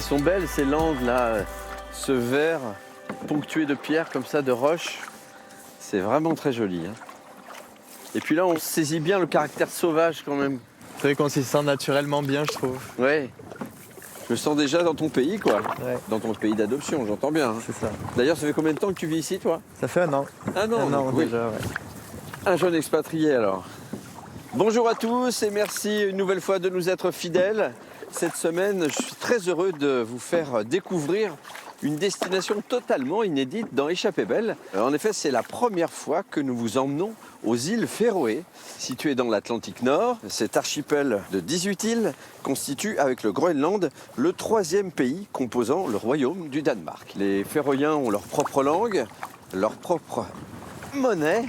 sont belles ces landes là, ce vert ponctué de pierres comme ça, de roches. C'est vraiment très joli. Hein. Et puis là, on saisit bien le caractère sauvage quand même. C'est vrai qu'on s'y sent naturellement bien, je trouve. Ouais. Je le sens déjà dans ton pays, quoi. Ouais. Dans ton pays d'adoption, j'entends bien. Hein. C'est ça. D'ailleurs, ça fait combien de temps que tu vis ici, toi? Ça fait un an. Un an, Un an oui. déjà, ouais. Un jeune expatrié, alors. Bonjour à tous et merci une nouvelle fois de nous être fidèles. Cette semaine, je suis très heureux de vous faire découvrir une destination totalement inédite dans Échappée Belle. En effet, c'est la première fois que nous vous emmenons aux îles Féroé, situées dans l'Atlantique Nord. Cet archipel de 18 îles constitue, avec le Groenland, le 3e pays composant le royaume du Danemark. Les Féroïens ont leur propre langue, leur propre monnaie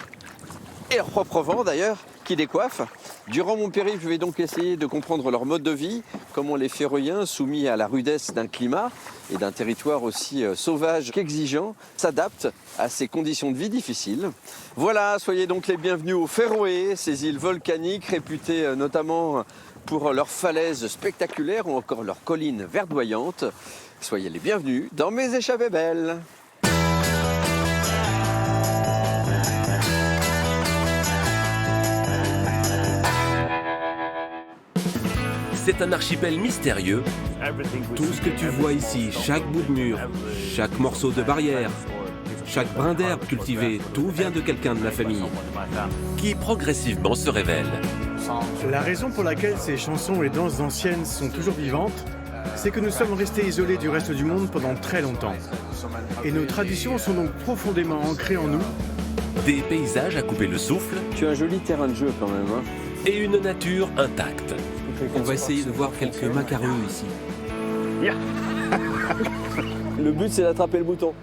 et leur propre vent d'ailleurs, qui décoiffe. Durant mon périple, je vais donc essayer de comprendre leur mode de vie, comment les Féroïens, soumis à la rudesse d'un climat et d'un territoire aussi sauvage qu'exigeant, s'adaptent à ces conditions de vie difficiles. Voilà, soyez donc les bienvenus aux Féroé, ces îles volcaniques réputées notamment pour leurs falaises spectaculaires ou encore leurs collines verdoyantes. Soyez les bienvenus dans mes Échappées Belles. C'est un archipel mystérieux. Tout ce que tu vois ici, chaque bout de mur, chaque morceau de barrière, chaque brin d'herbe cultivé, tout vient de quelqu'un de ma famille, qui progressivement se révèle. La raison pour laquelle ces chansons et danses anciennes sont toujours vivantes, c'est que nous sommes restés isolés du reste du monde pendant très longtemps. Et nos traditions sont donc profondément ancrées en nous. Des paysages à couper le souffle. Tu as un joli terrain de jeu quand même. Hein. Et une nature intacte. On va essayer de voir quelques macareux ici. Le but, c'est d'attraper le bouton.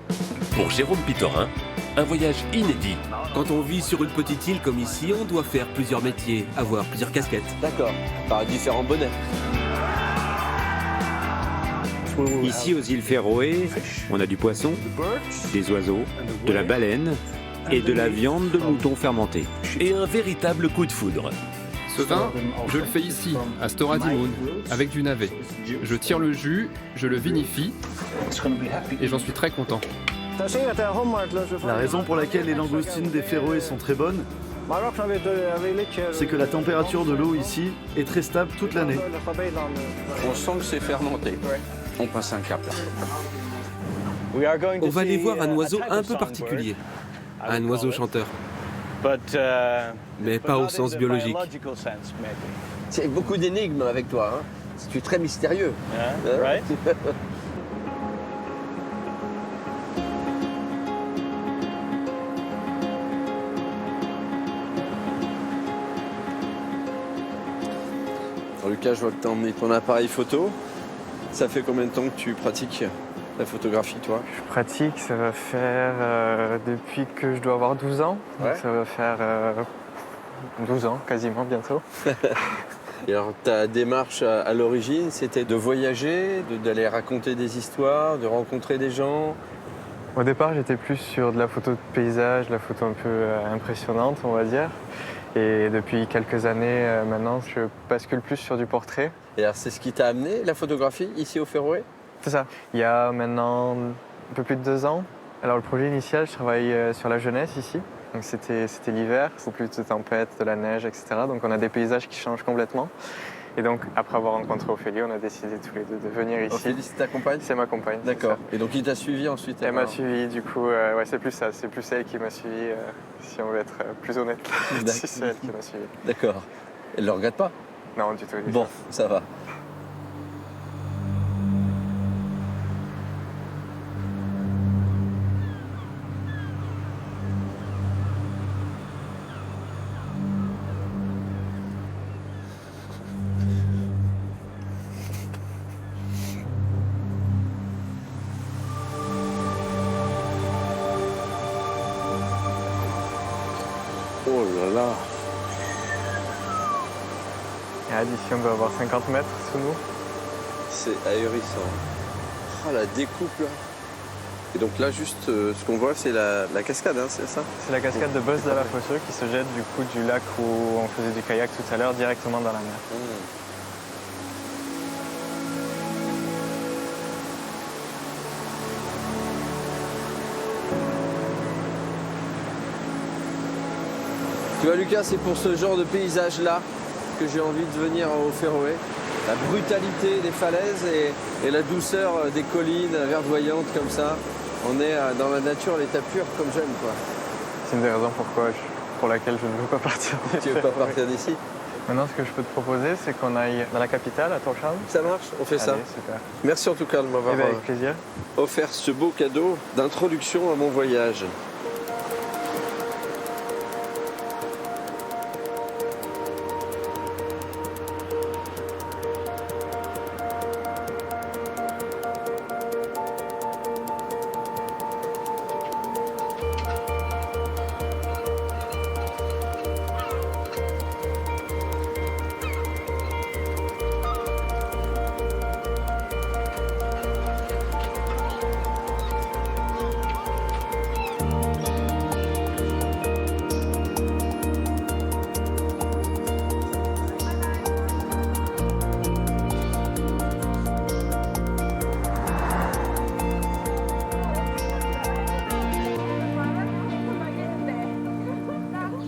Pour Jérôme Pitorin, un voyage inédit. Quand on vit sur une petite île comme ici, on doit faire plusieurs métiers, avoir plusieurs casquettes. D'accord, par différents bonnets. Ici, aux îles Féroé, on a du poisson, des oiseaux, de la baleine et de la viande de mouton fermentée. Et un véritable coup de foudre. Ce vin, je le fais ici, à Storadimoun, avec du navet. Je tire le jus, je le vinifie, et j'en suis très content. La raison pour laquelle les langoustines des Féroé sont très bonnes, c'est que la température de l'eau ici est très stable toute l'année. On sent que c'est fermenté. On passe un cap là. On va aller voir un oiseau un peu particulier. Un oiseau chanteur. Mais pas au sens biologique. C'est beaucoup d'énigmes avec toi. Hein. Tu es très mystérieux. Right? Alors, Lucas, je vois que tu as emmené ton appareil photo. Ça fait combien de temps que tu pratiques la photographie, toi? Je pratique, ça va faire depuis que je dois avoir 12 ans. Ouais. Donc ça va faire 12 ans quasiment bientôt. Et alors, ta démarche à l'origine, c'était de voyager, d'aller raconter des histoires, de rencontrer des gens? Au départ, j'étais plus sur de la photo de paysage, de la photo un peu impressionnante, on va dire. Et depuis quelques années maintenant, je bascule plus sur du portrait. Et alors, c'est ce qui t'a amené, la photographie, ici au Féroé? C'est ça. Il y a maintenant un peu plus de 2 ans. Alors le projet initial, je travaille sur la jeunesse ici. Donc c'était l'hiver, c'est plus de tempêtes, de la neige, etc. Donc on a des paysages qui changent complètement. Et donc après avoir rencontré Ophélie, on a décidé tous les deux de venir ici. Ophélie, c'est ta compagne? C'est ma compagne. D'accord. Et donc il t'a suivi ensuite? Elle m'a suivi, du coup, ouais, c'est plus ça. C'est plus elle qui m'a suivi, si on veut être plus honnête. C'est elle qui m'a suivi. D'accord. Elle ne le regrette pas? Non, du tout. Bon, ça va. Oh là là. Et d'ici, on doit avoir 50 mètres sous nous. C'est ahurissant. Oh, la découpe là. Et donc là, juste, ce qu'on voit, c'est la cascade, hein, c'est ça? C'est la cascade de Buzz de la Fosseux qui se jette du coup du lac où on faisait du kayak tout à l'heure directement dans la mer. Tu vois Lucas, c'est pour ce genre de paysage-là que j'ai envie de venir aux Féroé. La brutalité des falaises et la douceur des collines verdoyantes comme ça. On est dans la nature, l'état pur comme j'aime, quoi. C'est une des raisons pour laquelle je ne veux pas partir. Tu veux pas partir d'ici? Maintenant, ce que je peux te proposer, c'est qu'on aille dans la capitale, à Tórshavn. Ça marche, on fait ça. Allez, super. Merci en tout cas de m'avoir Avec plaisir. offert ce beau cadeau d'introduction à mon voyage.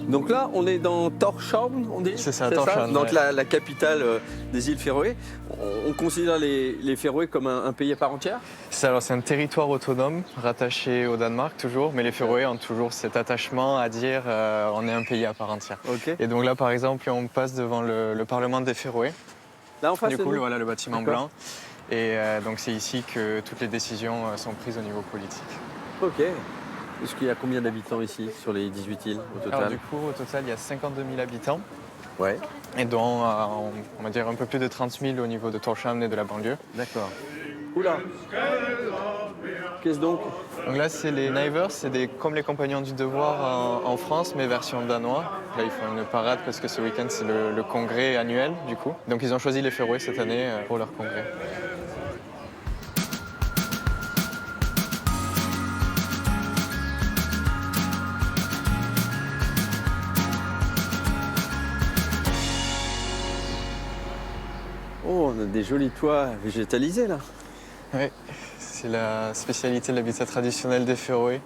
Donc là, on est dans Tórshavn, on dit? C'est ça, Tórshavn. Donc ouais. la capitale des îles Féroé. On considère les Féroé comme un pays à part entière? C'est un territoire autonome rattaché au Danemark toujours, mais les Féroé ont toujours cet attachement à dire on est un pays à part entière. Ok. Et donc là, par exemple, on passe devant le Parlement des Féroé. Là en face, Du c'est coup, nous. voilà le bâtiment D'accord. blanc. Et donc c'est ici que toutes les décisions sont prises au niveau politique. Ok. Est-ce qu'il y a combien d'habitants ici, sur les 18 îles au total? Alors du coup, au total, il y a 52 000 habitants. Ouais, Et dont, on va dire, un peu plus de 30 000 au niveau de Tórshavn et de la banlieue. d'accord. Oula. Qu'est-ce donc? Donc là, c'est les Nivers, c'est comme les compagnons du devoir en France, mais version danois. Là, ils font une parade parce que ce week-end, c'est le congrès annuel, du coup. Donc ils ont choisi les Féroé cette année pour leur congrès. Oh, on a des jolis toits végétalisés là. Oui, c'est la spécialité de l'habitat traditionnel des Féroé.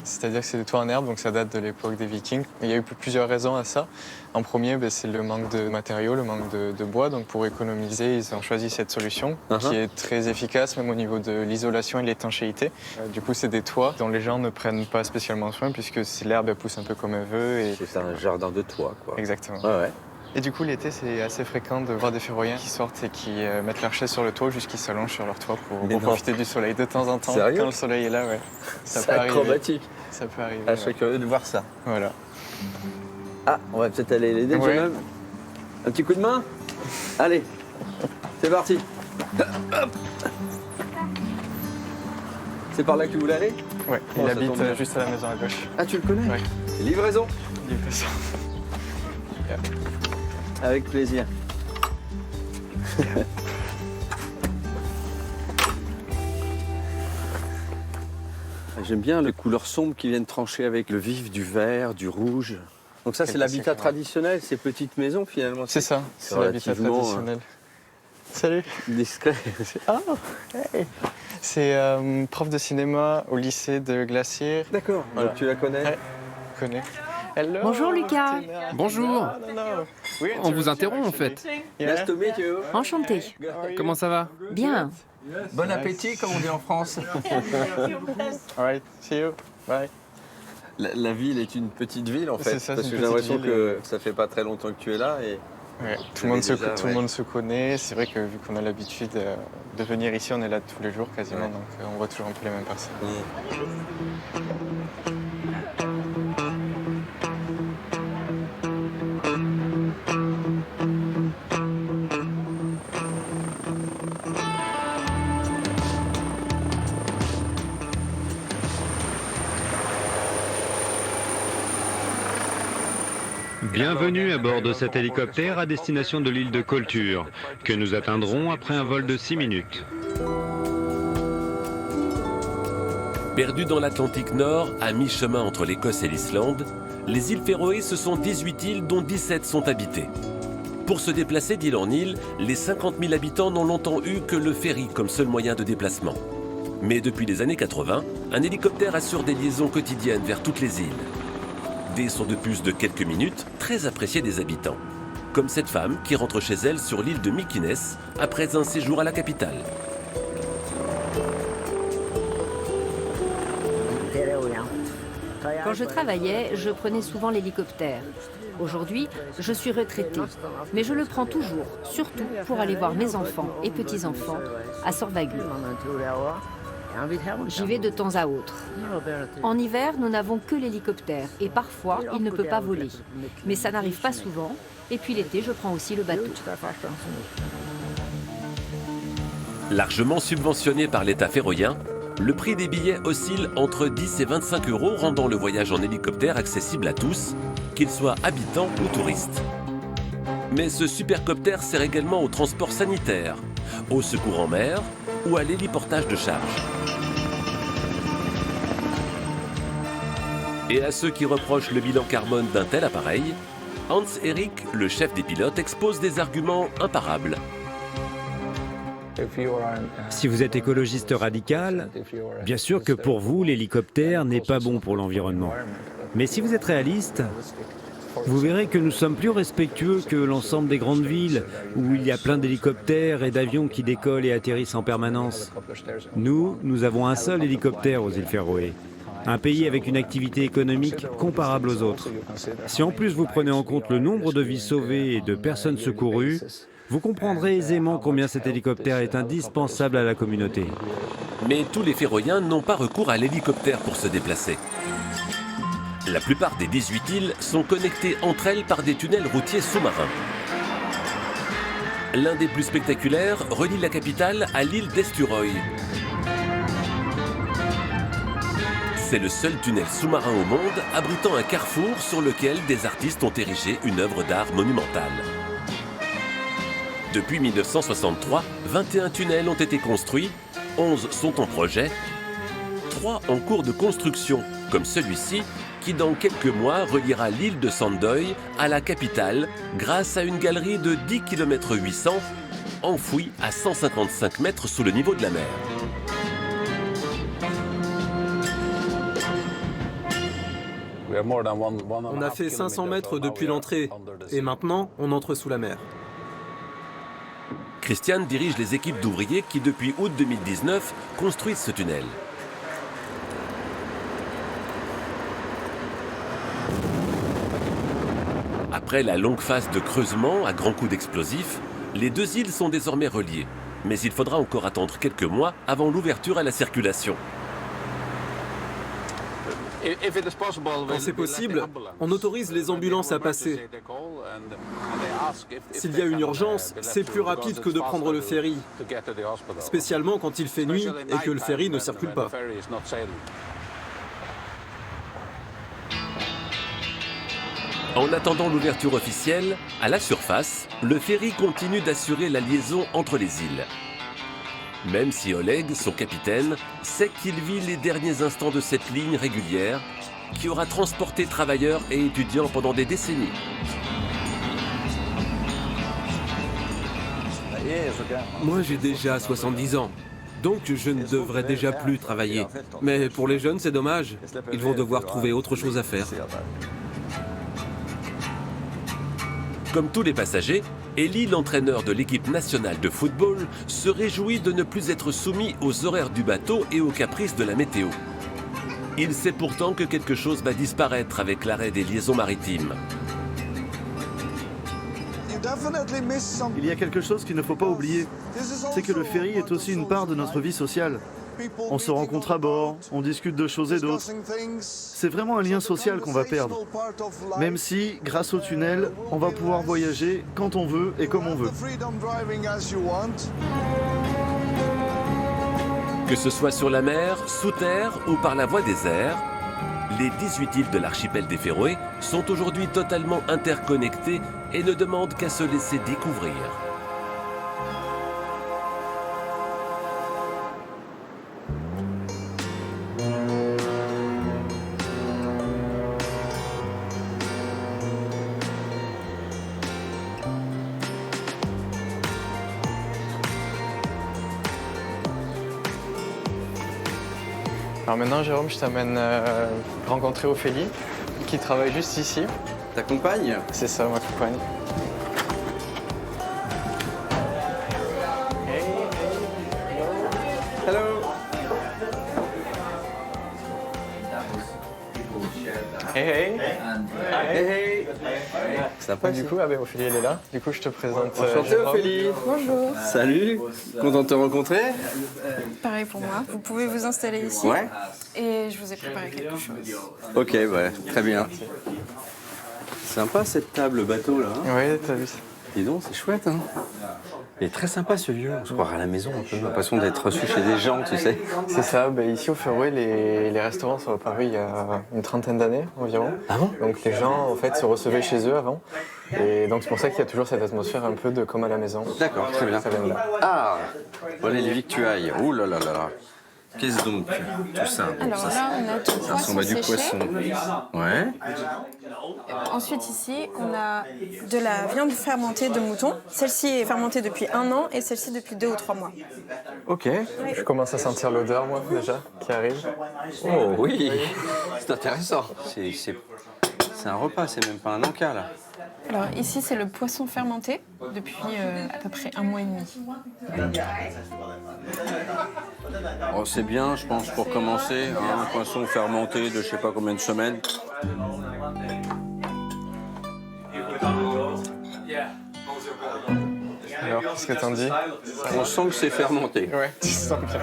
C'est-à-dire que c'est des toits en herbe, donc ça date de l'époque des Vikings. Il y a eu plusieurs raisons à ça. En premier, c'est le manque de matériaux, le manque de bois. Donc pour économiser, ils ont choisi cette solution qui est très efficace, même au niveau de l'isolation et de l'étanchéité. Du coup, c'est des toits dont les gens ne prennent pas spécialement soin, puisque si l'herbe elle pousse un peu comme elle veut. Et... C'est un jardin de toit, quoi. Exactement. Ouais. Et du coup, l'été, c'est assez fréquent de voir des Féroïens qui sortent et qui mettent leur chaise sur le toit jusqu'ils s'allongent sur leur toit pour profiter du soleil de temps en temps. Sérieux? Quand le soleil est là, ouais. Ça C'est peut arriver. acrobatique. Ça peut arriver. Ah, je ouais. serais curieux de voir ça. Voilà. Ah, on va peut-être aller l'aider, Ouais. jeune homme. Un petit coup de main? Allez, c'est parti. Hop. C'est par là que tu voulais aller? Ouais, Oh, il ça habite tombe bien. juste à la maison à gauche. Ah, tu le connais? Ouais. Livraison? Livraison. Avec plaisir. J'aime bien les couleurs sombres qui viennent trancher avec le vif du vert, du rouge. Donc ça, c'est l'habitat traditionnel, ces petites maisons finalement. C'est ça, c'est l'habitat relativement, traditionnel. Salut. Discret. Ah, hey. C'est prof de cinéma au lycée de Glacier. D'accord, Voilà. donc tu la connais? Ouais. Je connais. Hello, Bonjour, Lucas. Tina. Bonjour. Oui, On vous interrompt en fait. Nice to meet you. Enchanté. Comment ça va? Bien. Bon appétit, comme on dit en France. All right, see you. Bye. La ville est une petite ville en fait, C'est ça, parce c'est que une j'ai l'impression petite ville. que ça fait pas très longtemps que tu es là et Ouais, tout Vous le avez déjà, monde se connaît. C'est vrai que vu qu'on a l'habitude de venir ici, on est là tous les jours quasiment, Ouais. donc on voit toujours un peu les mêmes personnes. Bienvenue à bord de cet hélicoptère à destination de l'île de Koltur, que nous atteindrons après un vol de 6 minutes. Perdues dans l'Atlantique Nord, à mi-chemin entre l'Écosse et l'Islande, les îles Féroé, ce sont 18 îles dont 17 sont habitées. Pour se déplacer d'île en île, les 50 000 habitants n'ont longtemps eu que le ferry comme seul moyen de déplacement. Mais depuis les années 80, un hélicoptère assure des liaisons quotidiennes vers toutes les îles. Des sauts de puce de quelques minutes, très appréciés des habitants. Comme cette femme qui rentre chez elle sur l'île de Mykines après un séjour à la capitale. Quand je travaillais, je prenais souvent l'hélicoptère. Aujourd'hui, je suis retraitée, mais je le prends toujours, surtout pour aller voir mes enfants et petits-enfants à Sorvagur. J'y vais de temps à autre. En hiver, nous n'avons que l'hélicoptère et parfois, il ne peut pas voler. Mais ça n'arrive pas souvent. Et puis l'été, je prends aussi le bateau. Largement subventionné par l'État féroïen, le prix des billets oscille entre 10 et 25 €, rendant le voyage en hélicoptère accessible à tous, qu'ils soient habitants ou touristes. Mais ce supercoptère sert également au transport sanitaire, au secours en mer ou à l'héliportage de charge. Et à ceux qui reprochent le bilan carbone d'un tel appareil, Hans-Erik, le chef des pilotes, expose des arguments imparables. Si vous êtes écologiste radical, bien sûr que pour vous, l'hélicoptère n'est pas bon pour l'environnement. Mais si vous êtes réaliste, vous verrez que nous sommes plus respectueux que l'ensemble des grandes villes où il y a plein d'hélicoptères et d'avions qui décollent et atterrissent en permanence. Nous avons un seul hélicoptère aux îles Féroé. Un pays avec une activité économique comparable aux autres. Si en plus vous prenez en compte le nombre de vies sauvées et de personnes secourues, vous comprendrez aisément combien cet hélicoptère est indispensable à la communauté. Mais tous les Féroïens n'ont pas recours à l'hélicoptère pour se déplacer. La plupart des 18 îles sont connectées entre elles par des tunnels routiers sous-marins. L'un des plus spectaculaires relie la capitale à l'île d'Esturoy. C'est le seul tunnel sous-marin au monde abritant un carrefour sur lequel des artistes ont érigé une œuvre d'art monumentale. Depuis 1963, 21 tunnels ont été construits, 11 sont en projet, 3 en cours de construction, comme celui-ci, qui dans quelques mois reliera l'île de Sandoy à la capitale grâce à une galerie de 10 km 800, enfouie à 155 mètres sous le niveau de la mer. On a fait 500 mètres depuis l'entrée et maintenant on entre sous la mer. Christian dirige les équipes d'ouvriers qui, depuis août 2019, construisent ce tunnel. Après la longue phase de creusement à grands coups d'explosifs, les deux îles sont désormais reliées. Mais il faudra encore attendre quelques mois avant l'ouverture à la circulation. Quand c'est possible, on autorise les ambulances à passer. S'il y a une urgence, c'est plus rapide que de prendre le ferry, spécialement quand il fait nuit et que le ferry ne circule pas. En attendant l'ouverture officielle, à la surface, le ferry continue d'assurer la liaison entre les îles. Même si Oleg, son capitaine, sait qu'il vit les derniers instants de cette ligne régulière qui aura transporté travailleurs et étudiants pendant des décennies. Moi, j'ai déjà 70 ans, donc je ne devrais déjà plus travailler. Mais pour les jeunes, c'est dommage. Ils vont devoir trouver autre chose à faire. Comme tous les passagers, Eli, l'entraîneur de l'équipe nationale de football, se réjouit de ne plus être soumis aux horaires du bateau et aux caprices de la météo. Il sait pourtant que quelque chose va disparaître avec l'arrêt des liaisons maritimes. Il y a quelque chose qu'il ne faut pas oublier, c'est que le ferry est aussi une part de notre vie sociale. On se rencontre à bord, on discute de choses et d'autres. C'est vraiment un lien social qu'on va perdre. Même si, grâce au tunnel, on va pouvoir voyager quand on veut et comme on veut. Que ce soit sur la mer, sous terre ou par la voie des airs, les 18 îles de l'archipel des Féroé sont aujourd'hui totalement interconnectées et ne demandent qu'à se laisser découvrir. Alors maintenant, Jérôme, je t'amène rencontrer Ophélie, qui travaille juste ici. Ta compagne? C'est ça, ma compagne. Hello. Hey hey. Hey, hey. Sympa. Du coup, Ophélie, elle est là. Du coup, je te présente. Enchanté, Jérôme. Ophélie. Bonjour. Salut. Content de te rencontrer. Pareil pour moi. Vous pouvez vous installer ici. Ouais. Et je vous ai préparé quelque chose. Ok, ouais, très bien. Sympa cette table bateau là. Oui, t'as vu ça. Dis donc, c'est chouette, hein. Il est très sympa ce lieu. On se croirait à la maison un peu. J'ai l'impression d'être reçu chez des gens, tu sais. C'est ça, ici au Ferouet, les restaurants sont apparus il y a une trentaine d'années environ. Ah bon? Donc les gens en fait se recevaient chez eux avant. Et donc c'est pour ça qu'il y a toujours cette atmosphère un peu de comme à la maison. D'accord, très bien. Ça vient de là. Ah, voilà les victuailles. Ouh là là là. Qu'est-ce donc tout ça? Alors là, on a du Ça poisson ressemble à du séché. poisson. Ouais. Ensuite, ici, on a de la viande fermentée de mouton. Celle-ci est fermentée depuis 1 an et celle-ci depuis 2 ou 3 mois. Ok. Je commence à sentir l'odeur moi déjà qui arrive. Oh oui, c'est intéressant. C'est un repas, c'est même pas un encas là. Alors ici, c'est le poisson fermenté depuis à peu près 1 mois et demi. Oh, c'est bien, je pense, pour commencer, hein, un poisson fermenté de je sais pas combien de semaines. Alors, qu'est-ce que t'en dis? On sent que c'est fermenté. Ouais, tu sens bien.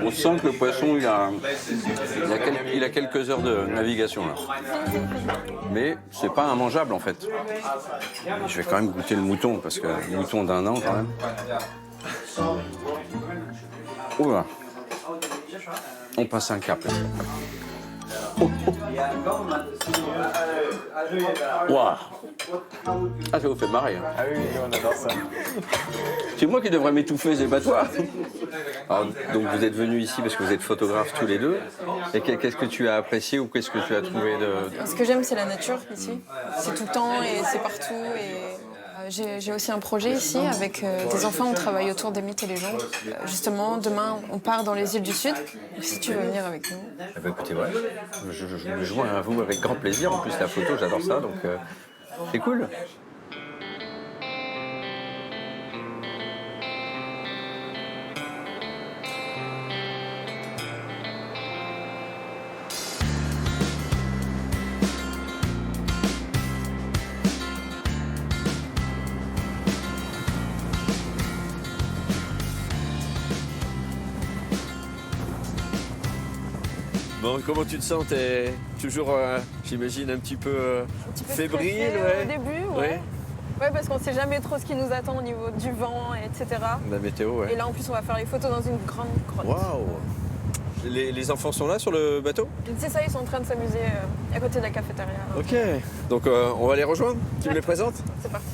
On sent que le poisson, il a quelques heures de navigation là. Mais c'est pas immangeable en fait. Je vais quand même goûter le mouton, parce que le mouton d'1 an quand même. Oula. On passe un cap là. Waouh. Ah, ça vous fait marrer. Hein. Ah oui, on adore ça. C'est moi qui devrais m'étouffer, c'est pas toi. Alors, donc vous êtes venus ici parce que vous êtes photographes tous les deux. Et qu'est-ce que tu as apprécié ou qu'est-ce que tu as trouvé de... Ce que j'aime, c'est la nature ici. C'est tout le temps et c'est partout. J'ai aussi un projet ici avec des enfants. On travaille autour des mythes et légendes. Justement, demain, on part dans les îles du Sud. Donc, si tu veux venir avec nous. Eh ben, écoutez, ouais. Je me joins à vous avec grand plaisir. En plus, la photo, j'adore ça. Donc, c'est cool. Bon, comment tu te sens? T'es toujours, j'imagine, un petit peu fébrile, stressée, ouais. au début, ouais. Ouais, parce qu'on sait jamais trop ce qui nous attend au niveau du vent, etc. La météo, ouais. Et là, en plus, on va faire les photos dans une grande grotte. Waouh! Les enfants sont là sur le bateau? C'est ça, ils sont en train de s'amuser à côté de la cafétéria. Ok. Donc, on va les rejoindre? Tu me les présentes? C'est parti.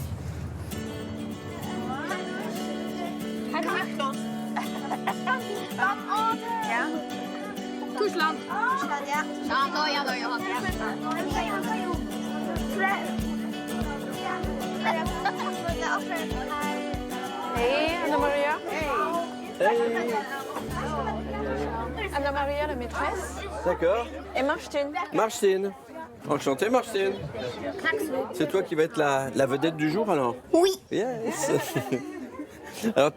Korsland. Ja. Ja, då, Johan. Hey, Anna Maria. Hey. Anna Maria, la maîtresse. D'accord. Et Martin. Martine. Enchanté, Martine. C'est toi qui vas être la vedette du jour, alors? Oui. Yes. Alors,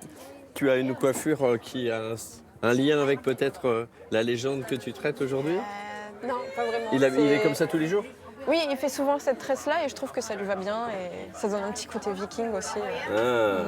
tu as une coiffure qui a un lien avec peut-être la légende que tu traites aujourd'hui? Non, pas vraiment. Il est comme ça tous les jours? Oui, il fait souvent cette tresse-là et je trouve que ça lui va bien et ça donne un petit côté viking aussi. Ah.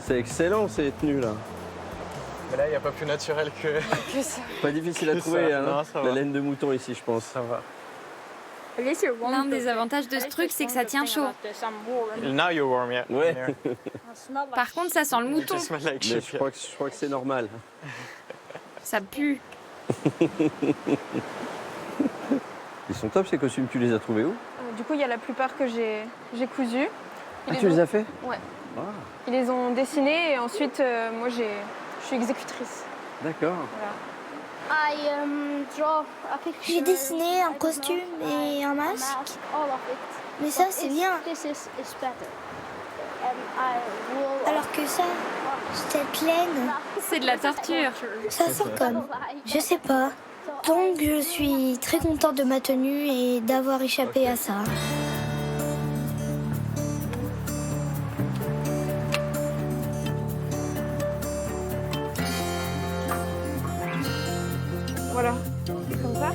C'est excellent ces tenues là. Mais là, il n'y a pas plus naturel que... Pas difficile à que trouver, ça. hein, Non, ça va. la laine de mouton ici, je pense. Ça va. L'un des avantages de ce truc, c'est que ça tient chaud. Now you're warm, yeah. Ouais. Par contre, ça sent le mouton. Mais je crois que c'est normal. Ça pue. Ils sont top ces costumes, tu les as trouvés où? Du coup, il y a la plupart que j'ai cousus. Ah, tu les as fait? Ouais. Ah, Ils les ont dessinés et ensuite, moi, je suis exécutrice. d'accord. Voilà. J'ai dessiné un costume et un masque. Mais ça, c'est bien. Alors que ça, cette laine, C'est de la torture. ça sent comme... Je sais pas. Donc, je suis très contente de ma tenue et d'avoir échappé à ça. Voilà, comme ça.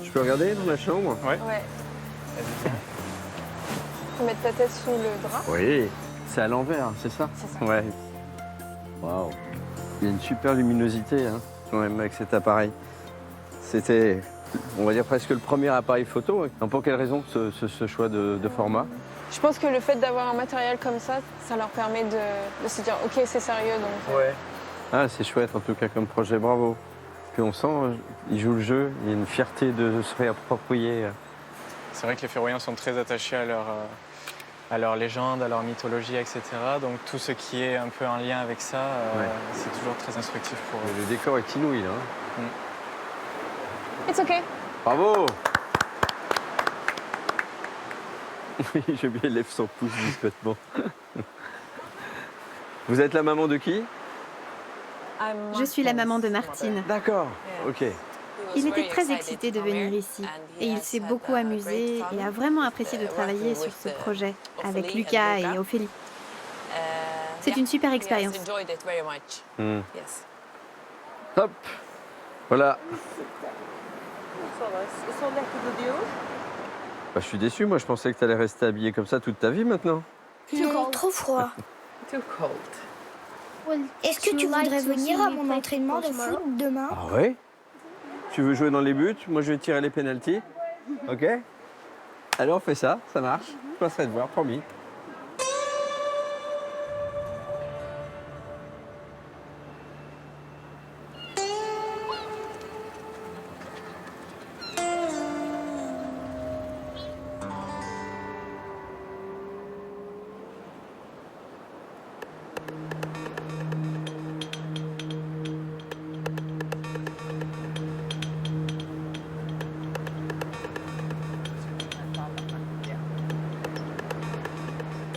Je peux regarder dans la chambre? Ouais. Ouais. Faut mettre ta tête sous le drap. Oui. C'est à l'envers, c'est ça? C'est ça. Ouais. Waouh. Il y a une super luminosité hein, quand même avec cet appareil. C'était, on va dire, presque le premier appareil photo. Pour quelle raison ce choix de format? Je pense que le fait d'avoir un matériel comme ça, ça leur permet de se dire ok, c'est sérieux. Donc, Ouais. Ah, c'est chouette en tout cas comme projet, bravo. Puis on sent, ils jouent le jeu, il y a une fierté de se réapproprier. C'est vrai que les Féroïens sont très attachés à leur légende, à leur mythologie, etc. Donc tout ce qui est un peu en lien avec ça, c'est toujours très instructif pour eux. Le décor est inouï là. It's okay. Bravo. Oui, j'aime bien, il lève son pouce discrètement. Vous êtes la maman de qui? Je suis la maman de Martine. D'accord, ok. Il était très excité de venir ici et il s'est beaucoup amusé et a vraiment apprécié de travailler sur ce projet avec Lucas et Ophélie. C'est une super expérience. Hop, voilà. Bah, je suis déçu, moi je pensais que tu allais rester habillée comme ça toute ta vie maintenant. Non, trop froid. Est-ce que tu voudrais venir à mon entraînement de foot demain? Ah ouais? Tu veux jouer dans les buts? Moi je vais tirer les pénaltys. Ok? Alors on fait ça, ça marche. Je passerai te voir, promis.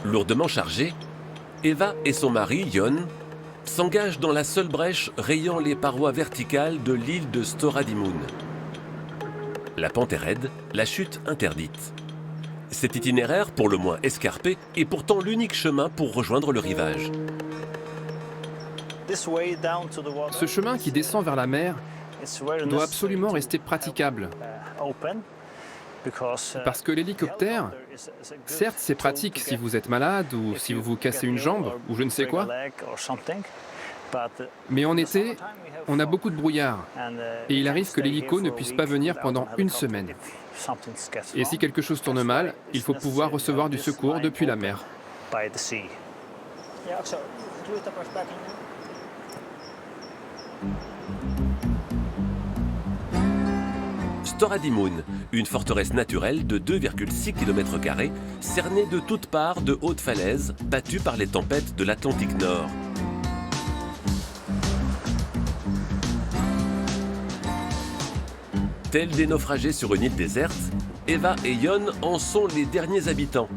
Lourdement chargée, Eva et son mari, Jon, s'engagent dans la seule brèche rayant les parois verticales de l'île de Storadimoun. La pente est raide, la chute interdite. Cet itinéraire, pour le moins escarpé, est pourtant l'unique chemin pour rejoindre le rivage. Ce chemin qui descend vers la mer doit absolument rester praticable. Parce que l'hélicoptère, certes c'est pratique si vous êtes malade ou si vous vous cassez une jambe ou je ne sais quoi, mais en été, on a beaucoup de brouillard et il arrive que l'hélico ne puisse pas venir pendant une semaine. Et si quelque chose tourne mal, il faut pouvoir recevoir du secours depuis la mer. Storadimoun, une forteresse naturelle de 2,6 km², cernée de toutes parts de hautes falaises, battue par les tempêtes de l'Atlantique Nord. Tels des naufragés sur une île déserte, Eva et Jon en sont les derniers habitants.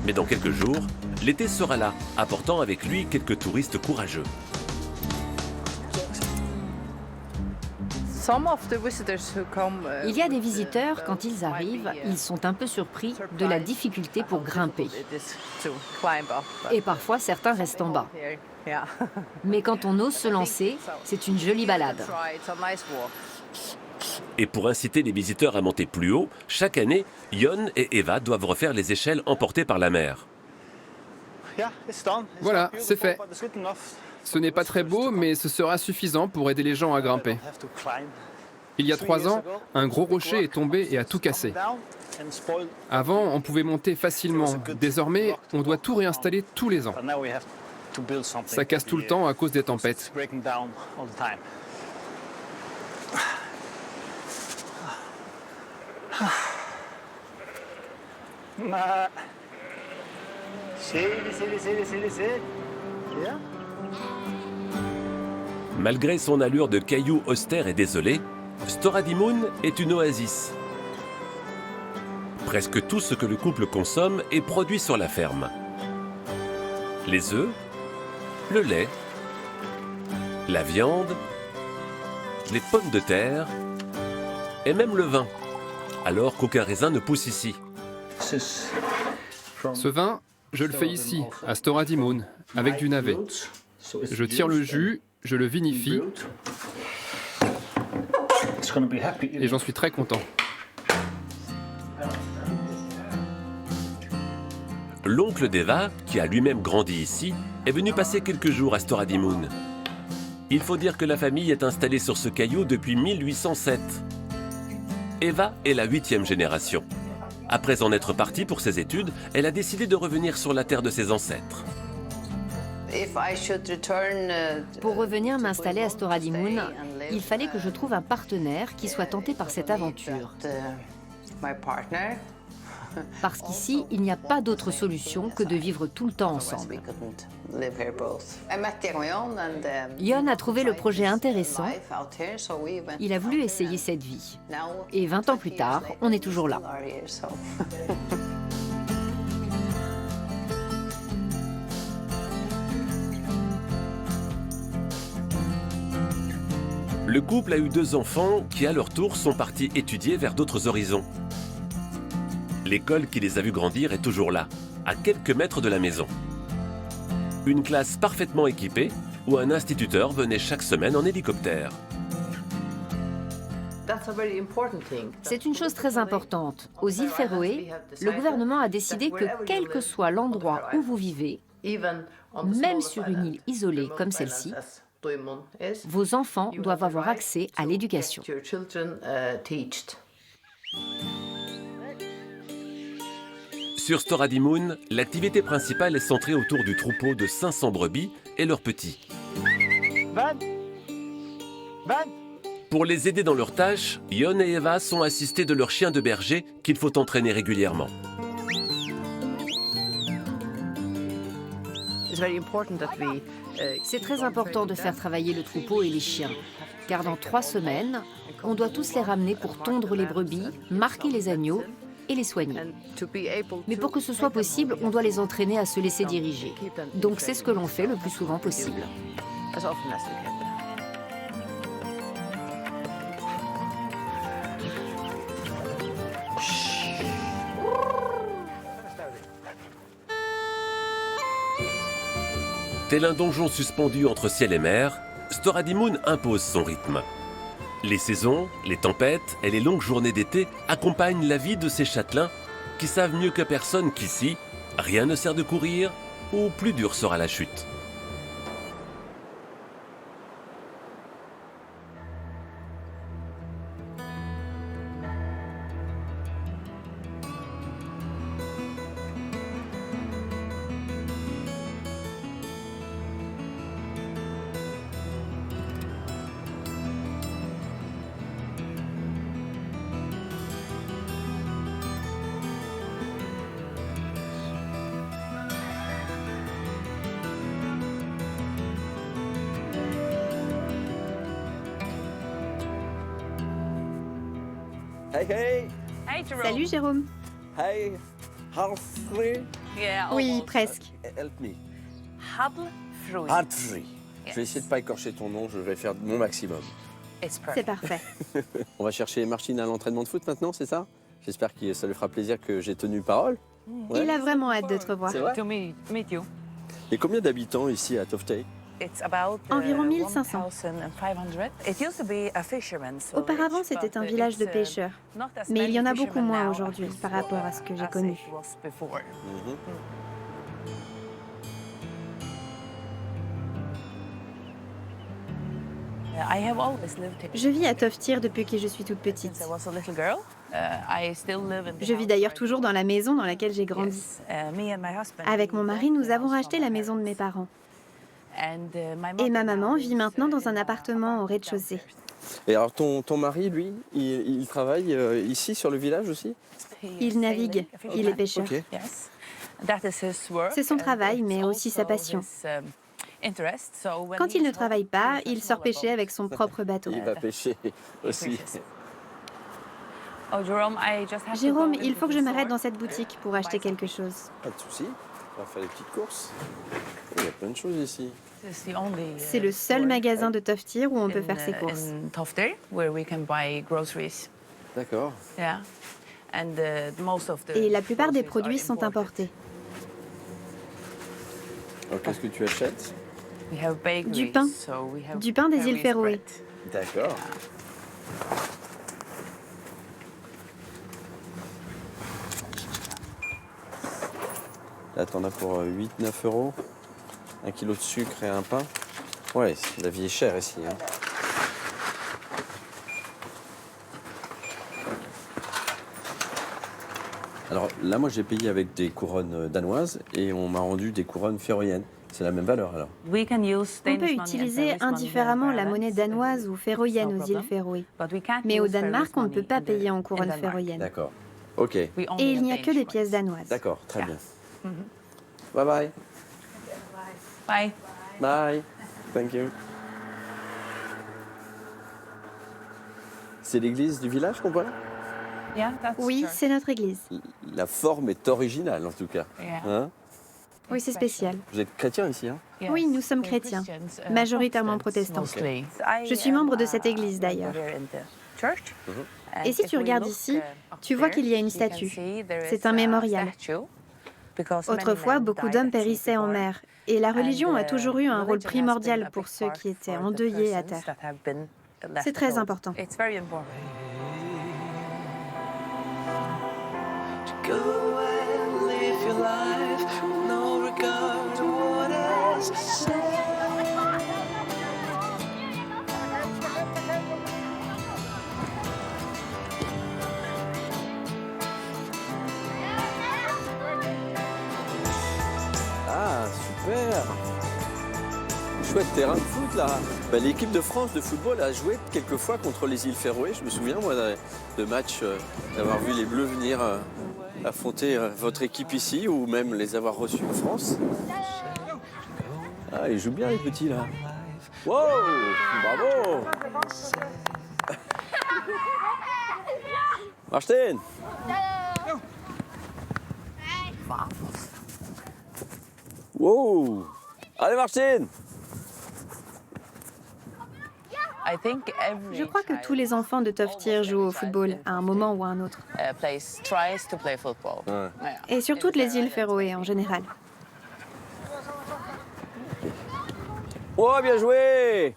Mais dans quelques jours, l'été sera là, apportant avec lui quelques touristes courageux. Il y a des visiteurs, quand ils arrivent, ils sont un peu surpris de la difficulté pour grimper. Et parfois, certains restent en bas. Mais quand on ose se lancer, c'est une jolie balade. Et pour inciter les visiteurs à monter plus haut, chaque année, Jon et Eva doivent refaire les échelles emportées par la mer. Voilà, c'est fait. Ce n'est pas très beau, mais ce sera suffisant pour aider les gens à grimper. Il y a 3 ans, un gros rocher est tombé et a tout cassé. Avant, on pouvait monter facilement. Désormais, on doit tout réinstaller tous les ans. Ça casse tout le temps à cause des tempêtes. Malgré son allure de caillou austère et désolé, Storadimoun est une oasis. Presque tout ce que le couple consomme est produit sur la ferme. Les œufs, le lait, la viande, les pommes de terre et même le vin, alors qu'aucun raisin ne pousse ici. Ce vin, je le fais ici, à Storadimoun, avec du navet. Je tire le jus, je le vinifie et j'en suis très content. L'oncle d'Eva, qui a lui-même grandi ici, est venu passer quelques jours à Storadimoun. Il faut dire que la famille est installée sur ce caillou depuis 1807. Eva est la 8e génération. Après en être partie pour ses études, elle a décidé de revenir sur la terre de ses ancêtres. Pour revenir m'installer à Storadimoun, il fallait que je trouve un partenaire qui soit tenté par cette aventure. Parce qu'ici, il n'y a pas d'autre solution que de vivre tout le temps ensemble. Yon a trouvé le projet intéressant. Il a voulu essayer cette vie. Et 20 ans plus tard, on est toujours là. Le couple a eu 2 enfants qui, à leur tour, sont partis étudier vers d'autres horizons. L'école qui les a vus grandir est toujours là, à quelques mètres de la maison. Une classe parfaitement équipée, où un instituteur venait chaque semaine en hélicoptère. C'est une chose très importante. Aux îles Féroé, le gouvernement a décidé que quel que soit l'endroit où vous vivez, même sur une île isolée comme celle-ci, vos enfants doivent avoir accès à l'éducation. Sur Storadimoun, l'activité principale est centrée autour du troupeau de 500 brebis et leurs petits. Pour les aider dans leurs tâches, Yon et Eva sont assistés de leurs chiens de berger qu'il faut entraîner régulièrement. C'est très important de faire travailler le troupeau et les chiens, car dans 3 semaines, on doit tous les ramener pour tondre les brebis, marquer les agneaux et les soigner. Mais pour que ce soit possible, on doit les entraîner à se laisser diriger. Donc c'est ce que l'on fait le plus souvent possible. Tel un donjon suspendu entre ciel et mer, Storadimoun impose son rythme. Les saisons, les tempêtes et les longues journées d'été accompagnent la vie de ces châtelains qui savent mieux que personne qu'ici, rien ne sert de courir ou plus dur sera la chute. Salut Jérôme. Oui, presque. Hartfree. Je vais essayer de ne pas écorcher ton nom, je vais faire mon maximum. C'est parfait. On va chercher Martine à l'entraînement de foot maintenant, c'est ça? J'espère que ça lui fera plaisir que j'ai tenu parole. Ouais. Il a vraiment hâte de te revoir. C'est vrai? Et combien d'habitants ici à Toftay? Environ 1500. Auparavant, c'était un village de pêcheurs. Mais il y en a beaucoup moins aujourd'hui par rapport à ce que j'ai connu. Je vis à Toftir depuis que je suis toute petite. Je vis d'ailleurs toujours dans la maison dans laquelle j'ai grandi. Avec mon mari, nous avons racheté la maison de mes parents. Et ma maman vit maintenant dans un appartement au rez-de-chaussée. Et alors ton mari, lui, il travaille ici sur le village aussi? Il navigue, il est pêcheur. Ok. C'est son travail, mais aussi sa passion. Quand il ne travaille pas, il sort pêcher avec son propre bateau. Il va pêcher aussi. Jérôme, il faut que je m'arrête dans cette boutique pour acheter quelque chose. Pas de souci, on va faire des petites courses. Il y a plein de choses ici. C'est le seul magasin de Toftir où on peut faire ses courses. D'accord. Et la plupart des produits sont importés. Alors qu'est-ce que tu achètes? Du pain. Du pain des îles Féroé. D'accord. Là, t'en as pour 8-9 euros. 1 kilo de sucre et un pain. Ouais, la vie est chère ici. Hein. Alors là, moi, j'ai payé avec des couronnes danoises et on m'a rendu des couronnes féroïennes. C'est la même valeur alors. On peut utiliser indifféremment la monnaie danoise ou féroïenne aux îles Féroé. Mais au Danemark, on ne peut pas payer en couronne féroïenne. D'accord. Ok. Et il n'y a que des pièces danoises. D'accord, très bien. Bye bye. Bye. Bye. Thank you. C'est l'église du village qu'on voit là? Oui, c'est notre église. La forme est originale en tout cas. Hein? Oui, c'est spécial. Vous êtes chrétien ici, hein? Oui, nous sommes chrétiens, majoritairement protestants. Je suis membre de cette église d'ailleurs. Et si tu regardes ici, tu vois qu'il y a une statue. C'est un mémorial. Autrefois, beaucoup d'hommes périssaient en mer, et la religion a toujours eu un rôle primordial pour ceux qui étaient endeuillés à terre. C'est très important. Ah, super! Chouette terrain de foot là. Bah, l'équipe de France de football a joué quelques fois contre les îles Féroé. Je me souviens moi de matchs, d'avoir vu les Bleus venir affronter votre équipe ici ou même les avoir reçus en France. Ah, ils jouent bien les petits là. Wow! Bravo! Martin! Wow! Allez Martine! Je crois que tous les enfants de Toftir jouent au football à un moment ou à un autre. Et sur toutes les îles Féroé en général. Oh, bien joué!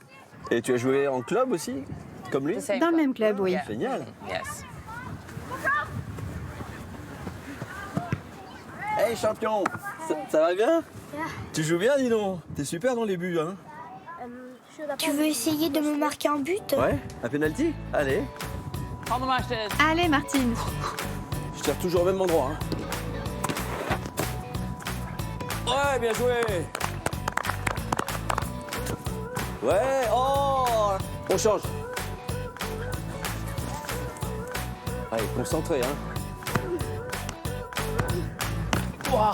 Et tu as joué en club aussi, comme lui? Dans le même club, oui. Génial! Hey champion! Ça va bien? Tu joues bien, dis donc. T'es super dans les buts, hein? Tu veux essayer de me marquer un but? Ouais, un penalty? Allez. Allez, Martine. Je tire toujours au même endroit. Hein. Ouais, bien joué. Ouais, oh! On change. Allez, concentré, hein. Wow.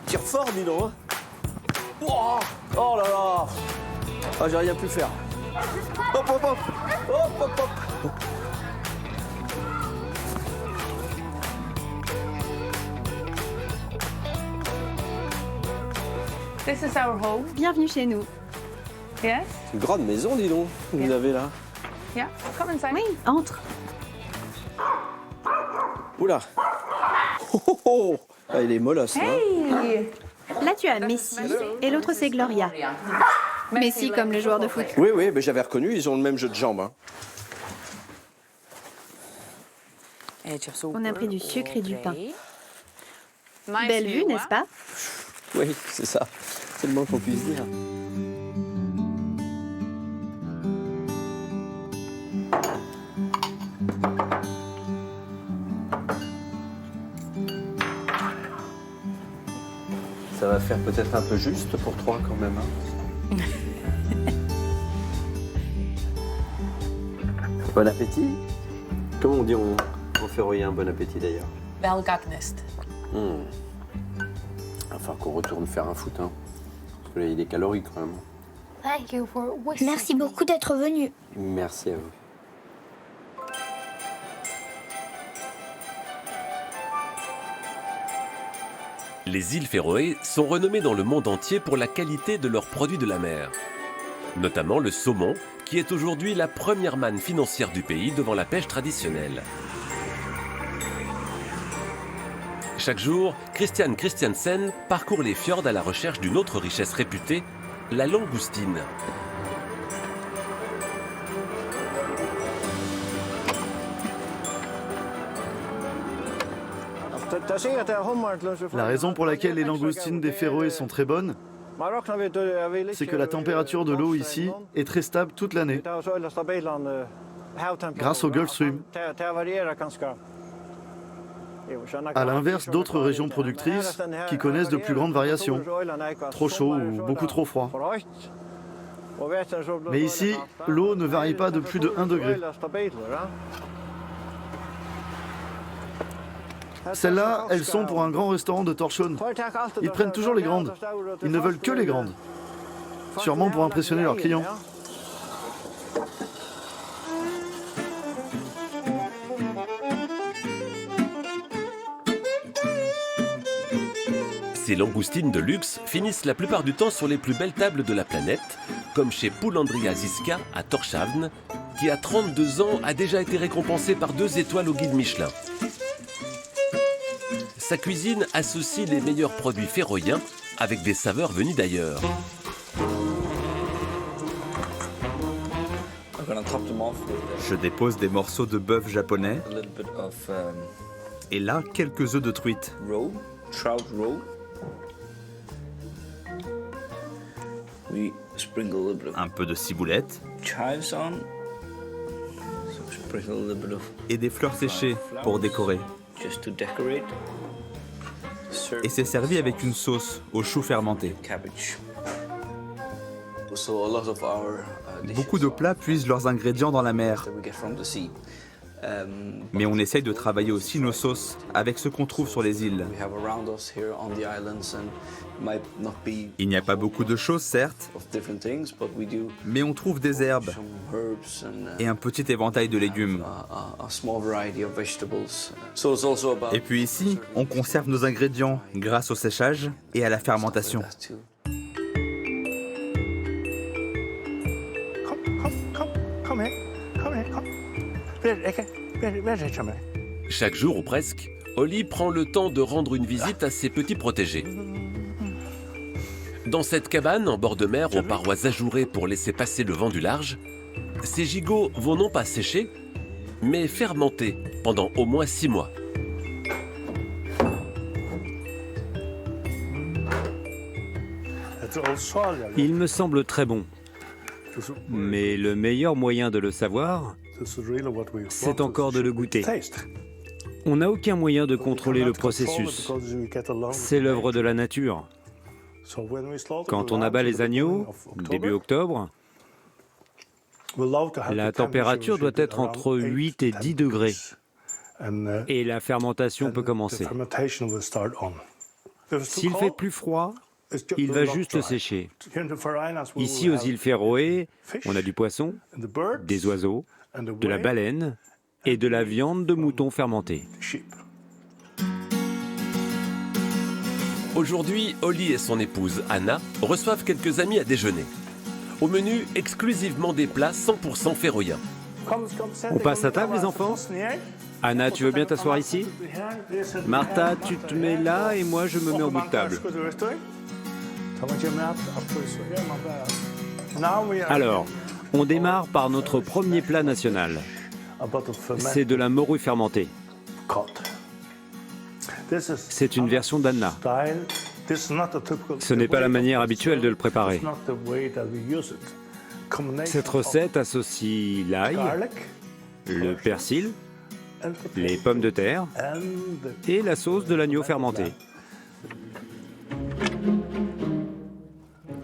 Tire fort, dis donc. Hein. Wow. Oh là là. Ah, j'ai rien pu faire. Hop, hop, hop. Hop, hop, hop. This is our home. Bienvenue chez nous. Yes. C'est une grande maison, dis donc, que vous avez là. Yeah. Come inside. Oui, entre. Oula. Oh, oh, oh. Ah, il est molosse, là. Hey. Là, tu as Messi et l'autre, c'est Gloria. Messi comme le joueur de foot. Oui, oui, mais j'avais reconnu, ils ont le même jeu de jambes. Hein. On a pris du sucre et du pain. Belle vue, n'est-ce pas? Oui, c'est ça. C'est le moins qu'on puisse dire. va faire peut-être un peu juste pour 3 quand même. Hein. Bon appétit. Comment on dit en féroïen bon appétit d'ailleurs? Velgagnest. Enfin qu'on retourne faire un foot. Hein. Parce que là il est calorique quand même. Merci beaucoup d'être venu. Merci à vous. Les îles Féroé sont renommées dans le monde entier pour la qualité de leurs produits de la mer. Notamment le saumon, qui est aujourd'hui la première manne financière du pays devant la pêche traditionnelle. Chaque jour, Christian Christiansen parcourt les fjords à la recherche d'une autre richesse réputée, la langoustine. La raison pour laquelle les langoustines des Féroé sont très bonnes, c'est que la température de l'eau ici est très stable toute l'année, grâce au Gulf Stream. À l'inverse d'autres régions productrices qui connaissent de plus grandes variations, trop chaud ou beaucoup trop froid. Mais ici, l'eau ne varie pas de plus de 1 degré. Celles-là, elles sont pour un grand restaurant de Tórshavn. Ils prennent toujours les grandes. Ils ne veulent que les grandes. Sûrement pour impressionner leurs clients. Ces langoustines de luxe finissent la plupart du temps sur les plus belles tables de la planète, comme chez Poulandria Ziska à Tórshavn, qui à 32 ans a déjà été récompensé par 2 étoiles au guide Michelin. Sa cuisine associe les meilleurs produits féroïens avec des saveurs venues d'ailleurs. Je dépose des morceaux de bœuf japonais et là, quelques œufs de truite. Un peu de ciboulette et des fleurs séchées pour décorer. Et c'est servi avec une sauce aux choux fermentés. Beaucoup de plats puisent leurs ingrédients dans la mer. Mais on essaye de travailler aussi nos sauces avec ce qu'on trouve sur les îles. Il n'y a pas beaucoup de choses, certes, mais on trouve des herbes et un petit éventail de légumes. Et puis ici, on conserve nos ingrédients grâce au séchage et à la fermentation. Chaque jour ou presque, Ollie prend le temps de rendre une visite à ses petits protégés. Dans cette cabane en bord de mer aux parois ajourées pour laisser passer le vent du large, ces gigots vont non pas sécher, mais fermenter pendant au moins 6 mois. Il me semble très bon. Mais le meilleur moyen de le savoir, c'est encore de le goûter. On n'a aucun moyen de contrôler le processus. C'est l'œuvre de la nature. Quand on abat les agneaux, début octobre, la température doit être entre 8 et 10 degrés. Et la fermentation peut commencer. S'il fait plus froid, il va juste sécher. Ici, aux îles Féroé, on a du poisson, des oiseaux, de la baleine et de la viande de mouton fermentée. Aujourd'hui, Ollie et son épouse, Anna, reçoivent quelques amis à déjeuner. Au menu, exclusivement des plats 100% féroïens. On passe à table, les enfants? Anna, tu veux bien t'asseoir ici? Martha, tu te mets là et moi, je me mets au bout de table. Alors, on démarre par notre premier plat national. C'est de la morue fermentée. C'est une version d'Anna. Ce n'est pas la manière habituelle de le préparer. Cette recette associe l'ail, le persil, les pommes de terre et la sauce de l'agneau fermenté.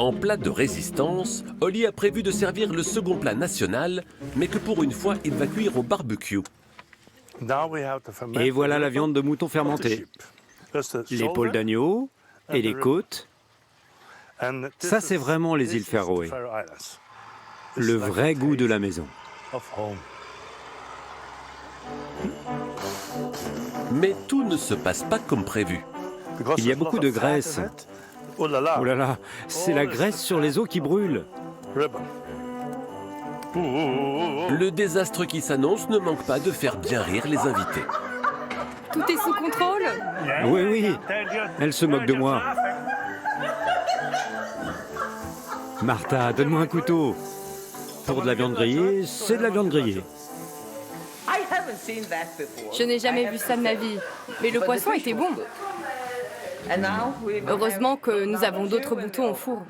En plat de résistance, Oli a prévu de servir le second plat national, mais que pour une fois, il va cuire au barbecue. Et voilà la viande de mouton fermentée. L'épaule d'agneau et les côtes. Ça, c'est vraiment les îles Féroé. Le vrai goût de la maison. Mais tout ne se passe pas comme prévu. Il y a beaucoup de graisse. Oh là là, c'est la graisse sur les os qui brûle. Le désastre qui s'annonce ne manque pas de faire bien rire les invités. Tout est sous contrôle? Oui, oui, elle se moque de moi. Martha, donne-moi un couteau. Pour de la viande grillée, c'est de la viande grillée. Je n'ai jamais vu ça de ma vie, mais le poisson était bon. Heureusement que nous avons d'autres boutons au four.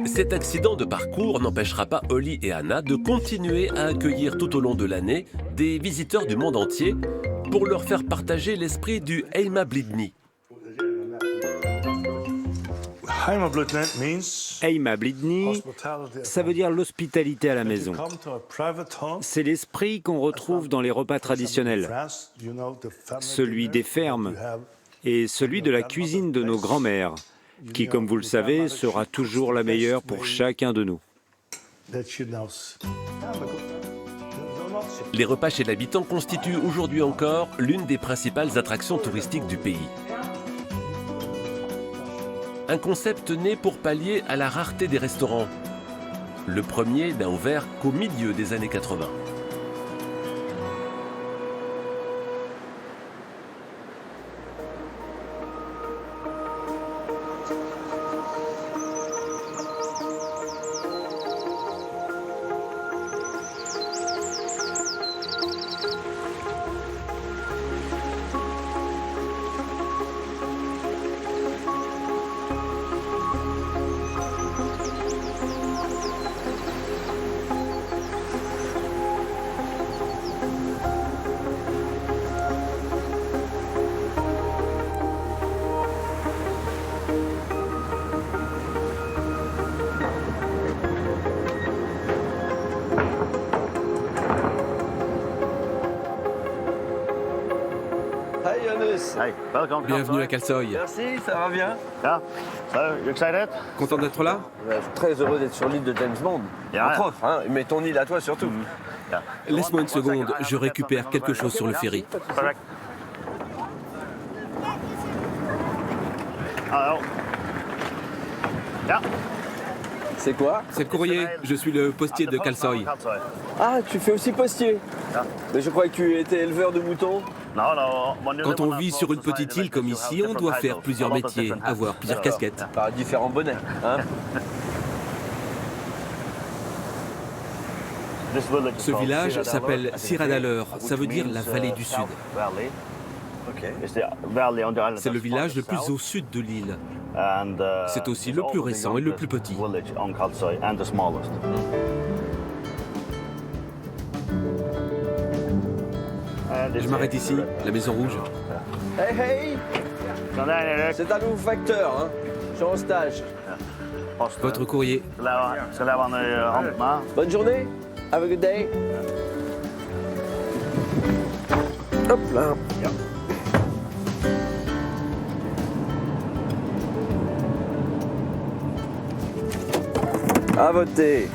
Cet accident de parcours n'empêchera pas Oli et Anna de continuer à accueillir tout au long de l'année des visiteurs du monde entier pour leur faire partager l'esprit du Heimablidni. Heimablidni, ça veut dire l'hospitalité à la maison. C'est l'esprit qu'on retrouve dans les repas traditionnels, celui des fermes et celui de la cuisine de nos grands-mères, qui, comme vous le savez, sera toujours la meilleure pour chacun de nous. Les repas chez l'habitant constituent aujourd'hui encore l'une des principales attractions touristiques du pays. Un concept né pour pallier à la rareté des restaurants. Le premier n'a ouvert qu'au milieu des années 80. Bienvenue à Kalsoy. Merci, ça va bien? Content d'être là? Je suis très heureux d'être sur l'île de James Bond, entre autres, hein, mais ton île à toi surtout. Laisse-moi une seconde, je récupère quelque chose sur le ferry. C'est quoi? C'est le courrier, je suis le postier de Kalsoy. Ah, tu fais aussi postier? Mais je croyais que tu étais éleveur de moutons. Quand on vit sur une petite île comme ici, on doit faire plusieurs métiers, avoir plusieurs casquettes. Par différents bonnets, hein. Ce village s'appelle Siradalur, ça veut dire la vallée du sud. C'est le village le plus au sud de l'île. C'est aussi le plus récent et le plus petit. Je m'arrête ici, la Maison Rouge. Hey, hey! C'est un nouveau facteur, hein. Je suis en stage. Votre courrier. Bonne journée. Have a good day. Hop là. À voter.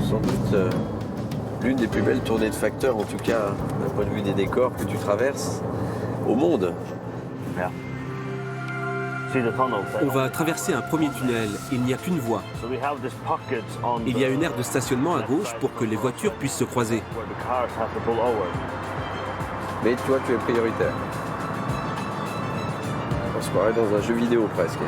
Sans doute l'une des plus belles tournées de facteurs, en tout cas d'un point de vue des décors que tu traverses au monde. On va traverser un premier tunnel, il n'y a qu'une voie. Il y a une aire de stationnement à gauche pour que les voitures puissent se croiser. Mais toi, tu es prioritaire. On se croirait dans un jeu vidéo presque.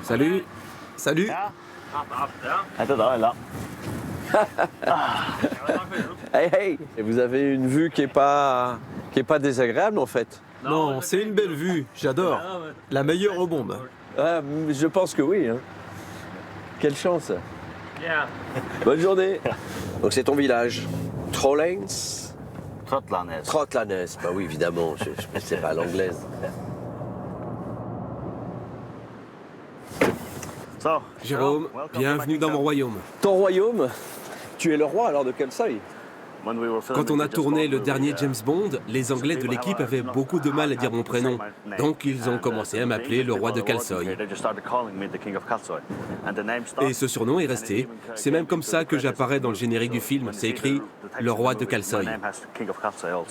Salut. Salut. Hey, hey. Et vous avez une vue qui est pas désagréable en fait. Non, c'est une belle vue, j'adore. La meilleure au monde. Ah, je pense que oui. Hein. Quelle chance. Bonne journée. Donc c'est ton village. Trollens. Trotlanes. Bah oui, évidemment, je ne sais pas l'anglaise. Jérôme, bienvenue dans mon royaume. Ton royaume? Tu es le roi alors de quel seuil? Quand on a tourné le dernier James Bond, les Anglais de l'équipe avaient beaucoup de mal à dire mon prénom. Donc ils ont commencé à m'appeler le roi de Kalsoy. Et ce surnom est resté. C'est même comme ça que j'apparais dans le générique du film. C'est écrit le roi de Kalsoy.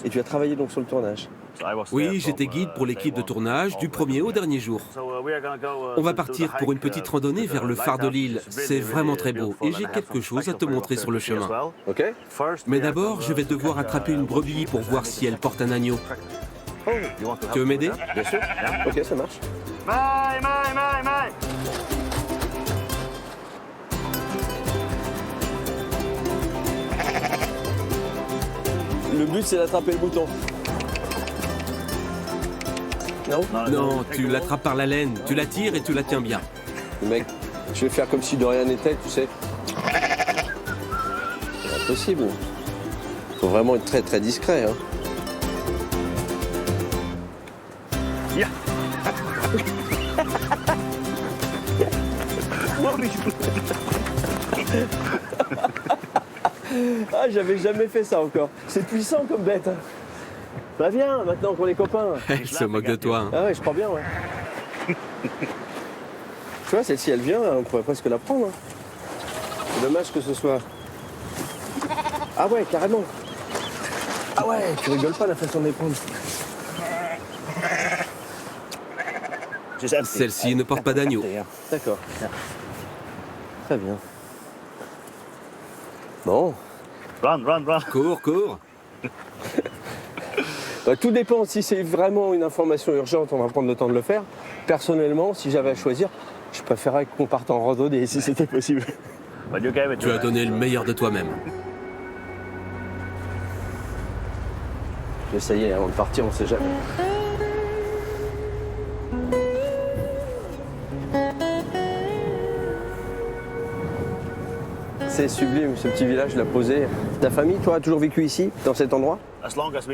Et tu as travaillé donc sur le tournage? Oui, j'étais guide pour l'équipe de tournage du premier au dernier jour. On va partir pour une petite randonnée vers le phare de l'île. C'est vraiment très beau et j'ai quelque chose à te montrer sur le chemin. Ok. Mais d'abord, je vais devoir attraper une brebis pour voir si elle porte un agneau. Tu veux m'aider? Bien sûr. Ok, ça marche. Le but, c'est d'attraper le bouton. Non? Non, tu l'attrapes par la laine, tu la tires et tu la tiens bien. Mec, je vais faire comme si de rien n'était, tu sais. C'est impossible. Faut vraiment être très très discret. Hein. Ah, j'avais jamais fait ça encore. C'est puissant comme bête. Bah viens, maintenant qu'on est copains. Elle se moque de toi. Hein. Ah ouais, je crois bien, ouais. Tu vois, celle-ci, elle vient, on pourrait presque la prendre. Hein. C'est dommage que ce soit... Ah ouais, carrément. Ah ouais, tu rigoles pas la façon de les prendre. Celle-ci ne porte pas d'agneau. D'accord. Très bien. Bon. Cours, cours. Bah, tout dépend. Si c'est vraiment une information urgente, on va prendre le temps de le faire. Personnellement, si j'avais à choisir, je préférerais qu'on parte en randonnée si c'était possible. Tu as donné le meilleur de toi-même. J'essayais avant de partir, on sait jamais. C'est sublime ce petit village, la posée. Ta famille, toi, a toujours vécu ici, dans cet endroit?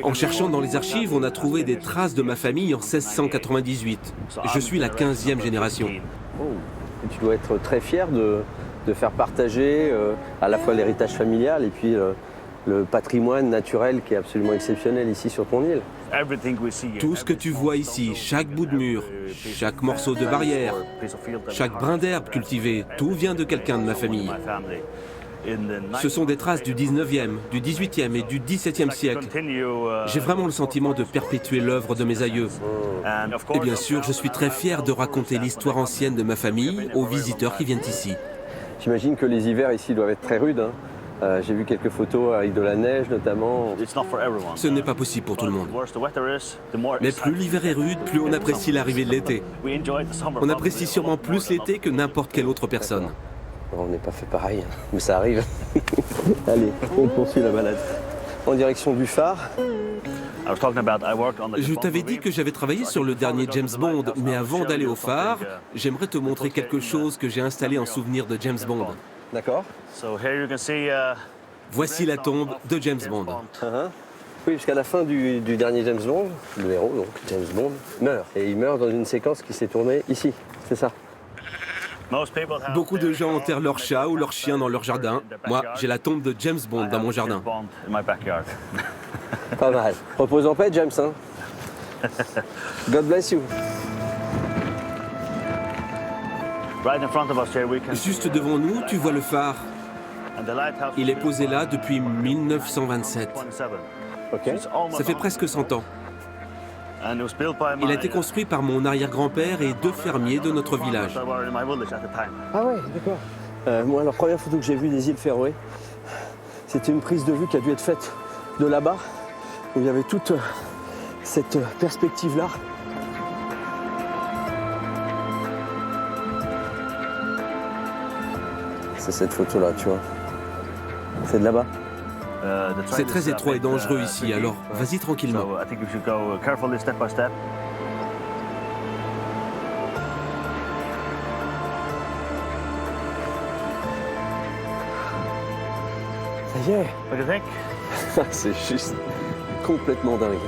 En cherchant dans les archives, on a trouvé des traces de ma famille en 1698. Je suis la 15e génération. Oh. Et tu dois être très fier de faire partager à la fois l'héritage familial et puis le patrimoine naturel qui est absolument exceptionnel ici sur ton île. Tout ce que tu vois ici, chaque bout de mur, chaque morceau de barrière, chaque brin d'herbe cultivé, tout vient de quelqu'un de ma famille. Ce sont des traces du 19e, du 18e et du 17e siècle. J'ai vraiment le sentiment de perpétuer l'œuvre de mes aïeux. Et bien sûr, je suis très fier de raconter l'histoire ancienne de ma famille aux visiteurs qui viennent ici. J'imagine que les hivers ici doivent être très rudes. Hein. J'ai vu quelques photos avec de la neige notamment. Ce n'est pas possible pour tout le monde. Mais plus l'hiver est rude, plus on apprécie l'arrivée de l'été. On apprécie sûrement plus l'été que n'importe quelle autre personne. On n'est pas fait pareil, mais ça arrive. Allez, on poursuit la balade. En direction du phare. Je t'avais dit que j'avais travaillé sur le dernier James Bond, mais avant d'aller au phare, j'aimerais te montrer quelque chose que j'ai installé en souvenir de James Bond. D'accord. Voici la tombe de James Bond. Oui, jusqu'à la fin du dernier James Bond, le héros, donc James Bond, meurt. Et il meurt dans une séquence qui s'est tournée ici, c'est ça? Beaucoup de gens enterrent leur chat ou leur chien dans leur jardin. Moi, j'ai la tombe de James Bond dans mon jardin. Pas mal. Repose en paix, James. Hein? God bless you. Juste devant nous, tu vois le phare. Il est posé là depuis 1927. Okay. Ça fait presque 100 ans. Il a été construit par mon arrière-grand-père et 2 fermiers de notre village. Ah ouais, d'accord. Moi, la première photo que j'ai vue des îles Féroé, c'était une prise de vue qui a dû être faite de là-bas, où il y avait toute cette perspective-là. c'est cette photo-là, tu vois. C'est de là-bas. C'est très étroit et dangereux ici, alors vas-y tranquillement. Ça y est. C'est juste complètement dingue.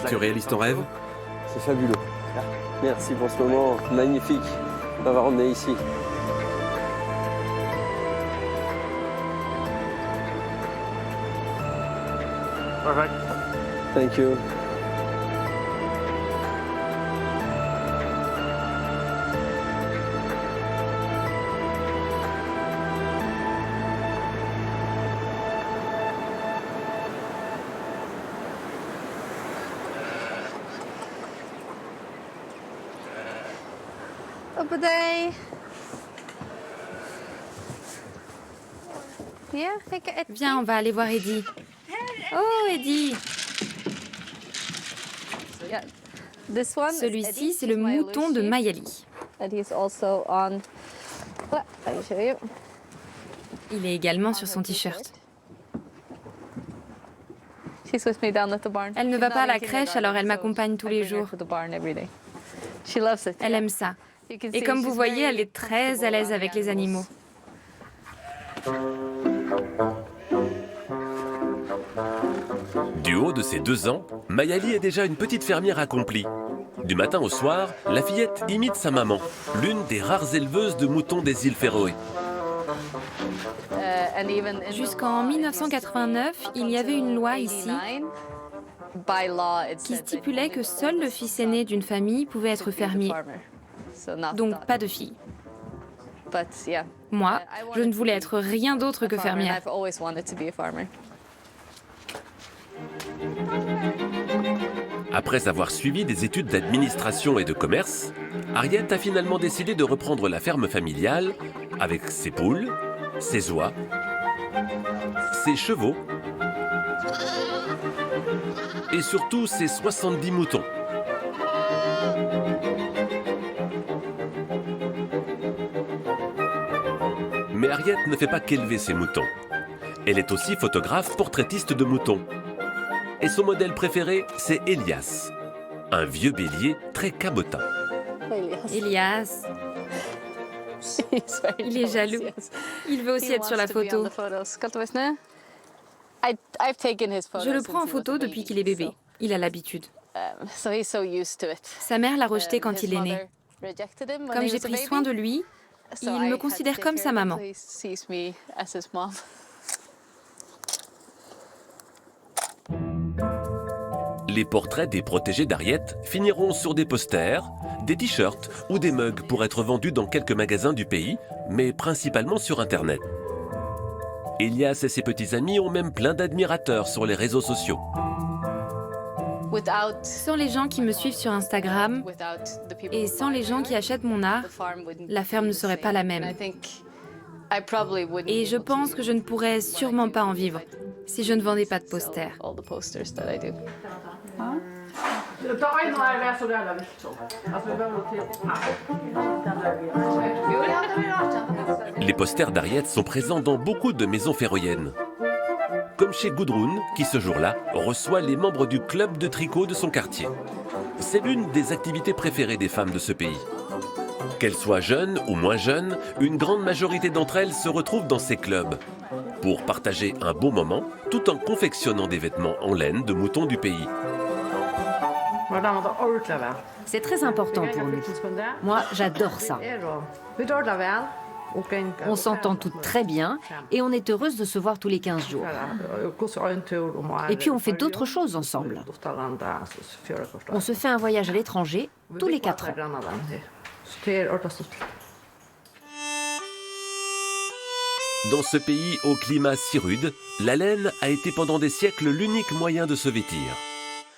Tu réalises ton rêve? C'est fabuleux. Merci pour ce moment magnifique d'avoir emmené ici. Perfect. Thank you. Viens, on va aller voir Eddie. Oh, Eddie! Celui-ci, c'est le mouton de Mayali. Il est également sur son t-shirt. Elle ne va pas à la crèche, alors elle m'accompagne tous les jours. Elle aime ça. Et comme vous voyez, elle est très à l'aise avec les animaux. Du haut de ses 2 ans, Mayali est déjà une petite fermière accomplie. Du matin au soir, la fillette imite sa maman, l'une des rares éleveuses de moutons des îles Féroé. Jusqu'en 1989, il y avait une loi ici qui stipulait que seul le fils aîné d'une famille pouvait être fermier. Donc pas de fille. Moi, je ne voulais être rien d'autre que fermière. Après avoir suivi des études d'administration et de commerce, Harriet a finalement décidé de reprendre la ferme familiale avec ses poules, ses oies, ses chevaux et surtout ses 70 moutons. Mais Harriet ne fait pas qu'élever ses moutons. Elle est aussi photographe portraitiste de moutons. Et son modèle préféré, c'est Elias, un vieux bélier très cabotin. Elias, il est jaloux. Il veut aussi être sur la photo. Je le prends en photo depuis qu'il est bébé. Il a l'habitude. Sa mère l'a rejeté quand il est né. Comme j'ai pris soin de lui, il me considère comme sa maman. Les portraits des protégés d'Harriet finiront sur des posters, des t-shirts ou des mugs pour être vendus dans quelques magasins du pays, mais principalement sur Internet. Elias et ses petits amis ont même plein d'admirateurs sur les réseaux sociaux. Sans les gens qui me suivent sur Instagram et sans les gens qui achètent mon art, la ferme ne serait pas la même. Et je pense que je ne pourrais sûrement pas en vivre si je ne vendais pas de posters. Les posters d'Harriet sont présents dans beaucoup de maisons féroïennes. Comme chez Gudrun, qui ce jour-là reçoit les membres du club de tricot de son quartier. C'est l'une des activités préférées des femmes de ce pays. Qu'elles soient jeunes ou moins jeunes, une grande majorité d'entre elles se retrouvent dans ces clubs pour partager un bon moment tout en confectionnant des vêtements en laine de moutons du pays. C'est très important pour nous. Moi, j'adore ça. On s'entend toutes très bien et on est heureuse de se voir tous les 15 jours. Et puis on fait d'autres choses ensemble. On se fait un voyage à l'étranger tous les 4 ans. Dans ce pays au climat si rude, la laine a été pendant des siècles l'unique moyen de se vêtir.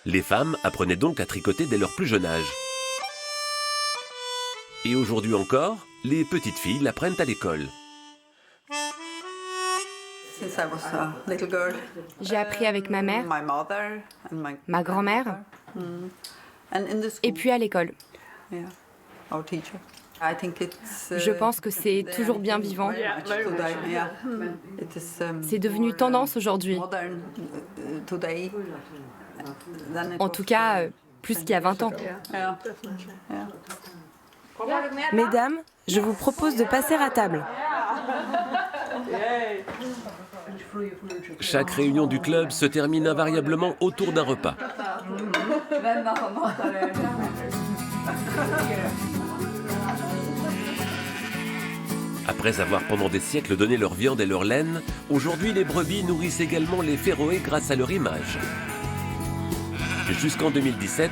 Les femmes apprenaient donc à tricoter dès leur plus jeune âge. Et aujourd'hui encore, les petites filles l'apprennent à l'école. J'ai appris avec ma mère, ma grand-mère, et puis à l'école. Je pense que c'est toujours bien vivant. C'est devenu tendance aujourd'hui. En tout cas, plus qu'il y a 20 ans. Mesdames, je vous propose de passer à table. Chaque réunion du club se termine invariablement autour d'un repas. Après avoir pendant des siècles donné leur viande et leur laine, aujourd'hui les brebis nourrissent également les Féroé grâce à leur image. Jusqu'en 2017,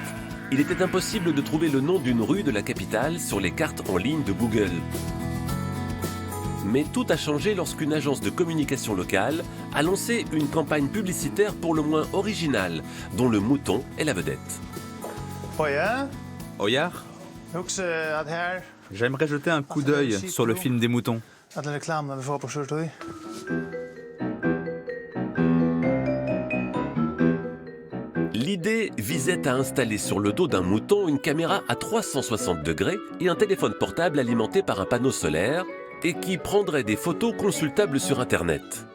il était impossible de trouver le nom d'une rue de la capitale sur les cartes en ligne de Google. Mais tout a changé lorsqu'une agence de communication locale a lancé une campagne publicitaire pour le moins originale, dont le mouton est la vedette. Oyar, j'aimerais jeter un coup d'œil sur le film des moutons. L'idée visait à installer sur le dos d'un mouton une caméra à 360 degrés et un téléphone portable alimenté par un panneau solaire et qui prendrait des photos consultables sur Internet.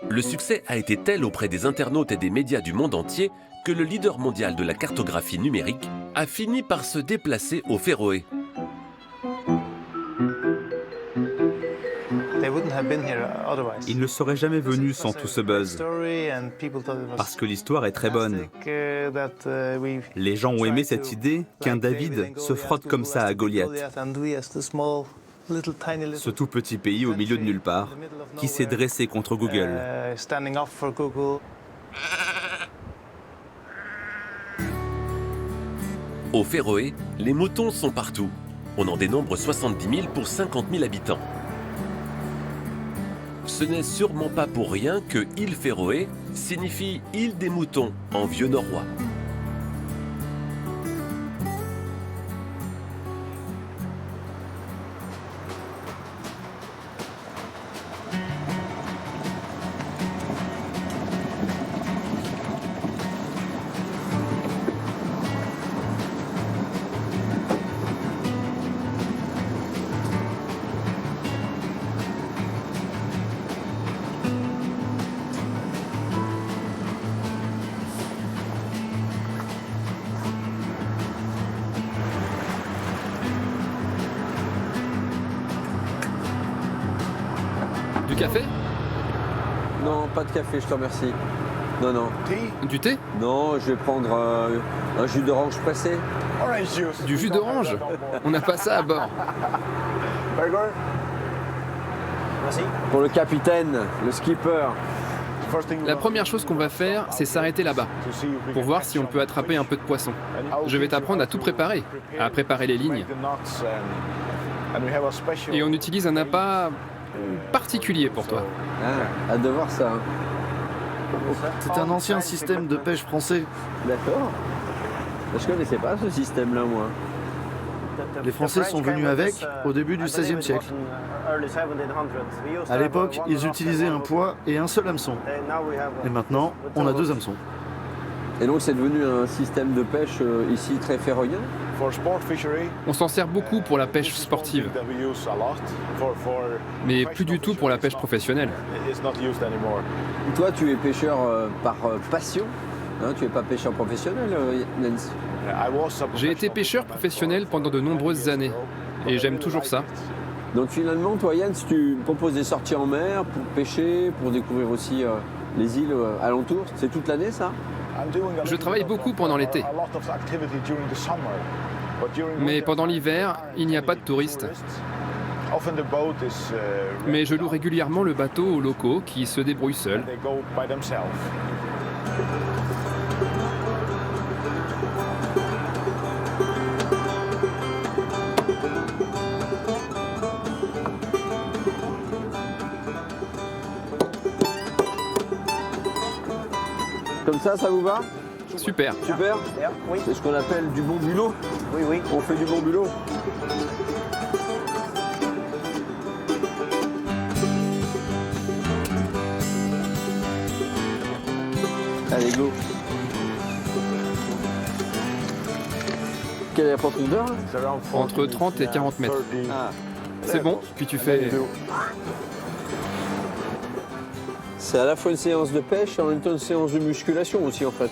Le succès a été tel auprès des internautes et des médias du monde entier que le leader mondial de la cartographie numérique a fini par se déplacer au Féroé. Ils ne seraient jamais venus sans tout ce buzz, parce que l'histoire est très bonne. Les gens ont aimé cette idée qu'un David se frotte comme ça à Goliath. Ce tout petit pays au milieu de nulle part, qui s'est dressé contre Google. Au Féroé, les moutons sont partout. On en dénombre 70 000 pour 50 000 habitants. Ce n'est sûrement pas pour rien que île Féroé signifie île des moutons en vieux norrois. Du café? Non, pas de café, je te remercie. Non, non. Du thé? Non, je vais prendre un jus d'orange pressé. Du jus d'orange? On n'a pas ça à bord. Pour le capitaine, le skipper. La première chose qu'on va faire, c'est s'arrêter là-bas, pour voir si on peut attraper un peu de poisson. Je vais t'apprendre à tout préparer, à préparer les lignes. Et on utilise un appât particulier pour toi. Ah, hâte de voir ça. C'est un ancien système de pêche français. D'accord. Je connaissais pas ce système-là, moi. Les Français sont venus avec au début du XVIe siècle. À l'époque, ils utilisaient un poids et un seul hameçon. Et maintenant, on a 2 hameçons. Et donc c'est devenu un système de pêche ici très féroïen? On s'en sert beaucoup pour la pêche sportive, mais plus du tout pour la pêche professionnelle. Toi, tu es pêcheur par passion, hein, tu n'es pas pêcheur professionnel, Jens? J'ai été pêcheur professionnel pendant de nombreuses années, et j'aime toujours ça. Donc finalement, toi, Jens, tu proposes des sorties en mer pour pêcher, pour découvrir aussi les îles alentours. C'est toute l'année, ça? Je travaille beaucoup pendant l'été. Mais pendant l'hiver, il n'y a pas de touristes. Mais je loue régulièrement le bateau aux locaux qui se débrouillent seuls. Comme ça vous va? Super. Super? C'est ce qu'on appelle du bon bulot? Oui, oui. On fait du bon bulot. Allez, go. Quelle est la profondeur? Entre 30 et 40 mètres. Ah. C'est bon, puis tu fais... C'est à la fois une séance de pêche et en même temps une séance de musculation aussi en fait.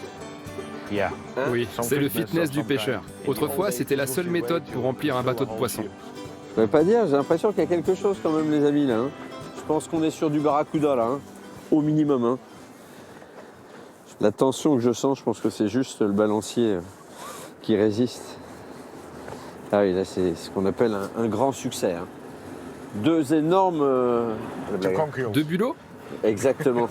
Oui, c'est le fitness du pêcheur. Autrefois, c'était la seule méthode pour remplir un bateau de poissons. Je ne vais pas dire, j'ai l'impression qu'il y a quelque chose quand même les amis là. Hein. Je pense qu'on est sur du barracuda là, hein. Au minimum. Hein. La tension que je sens, je pense que c'est juste le balancier qui résiste. Ah oui, là c'est ce qu'on appelle un grand succès. Hein. Deux énormes... Deux bulots? Exactement.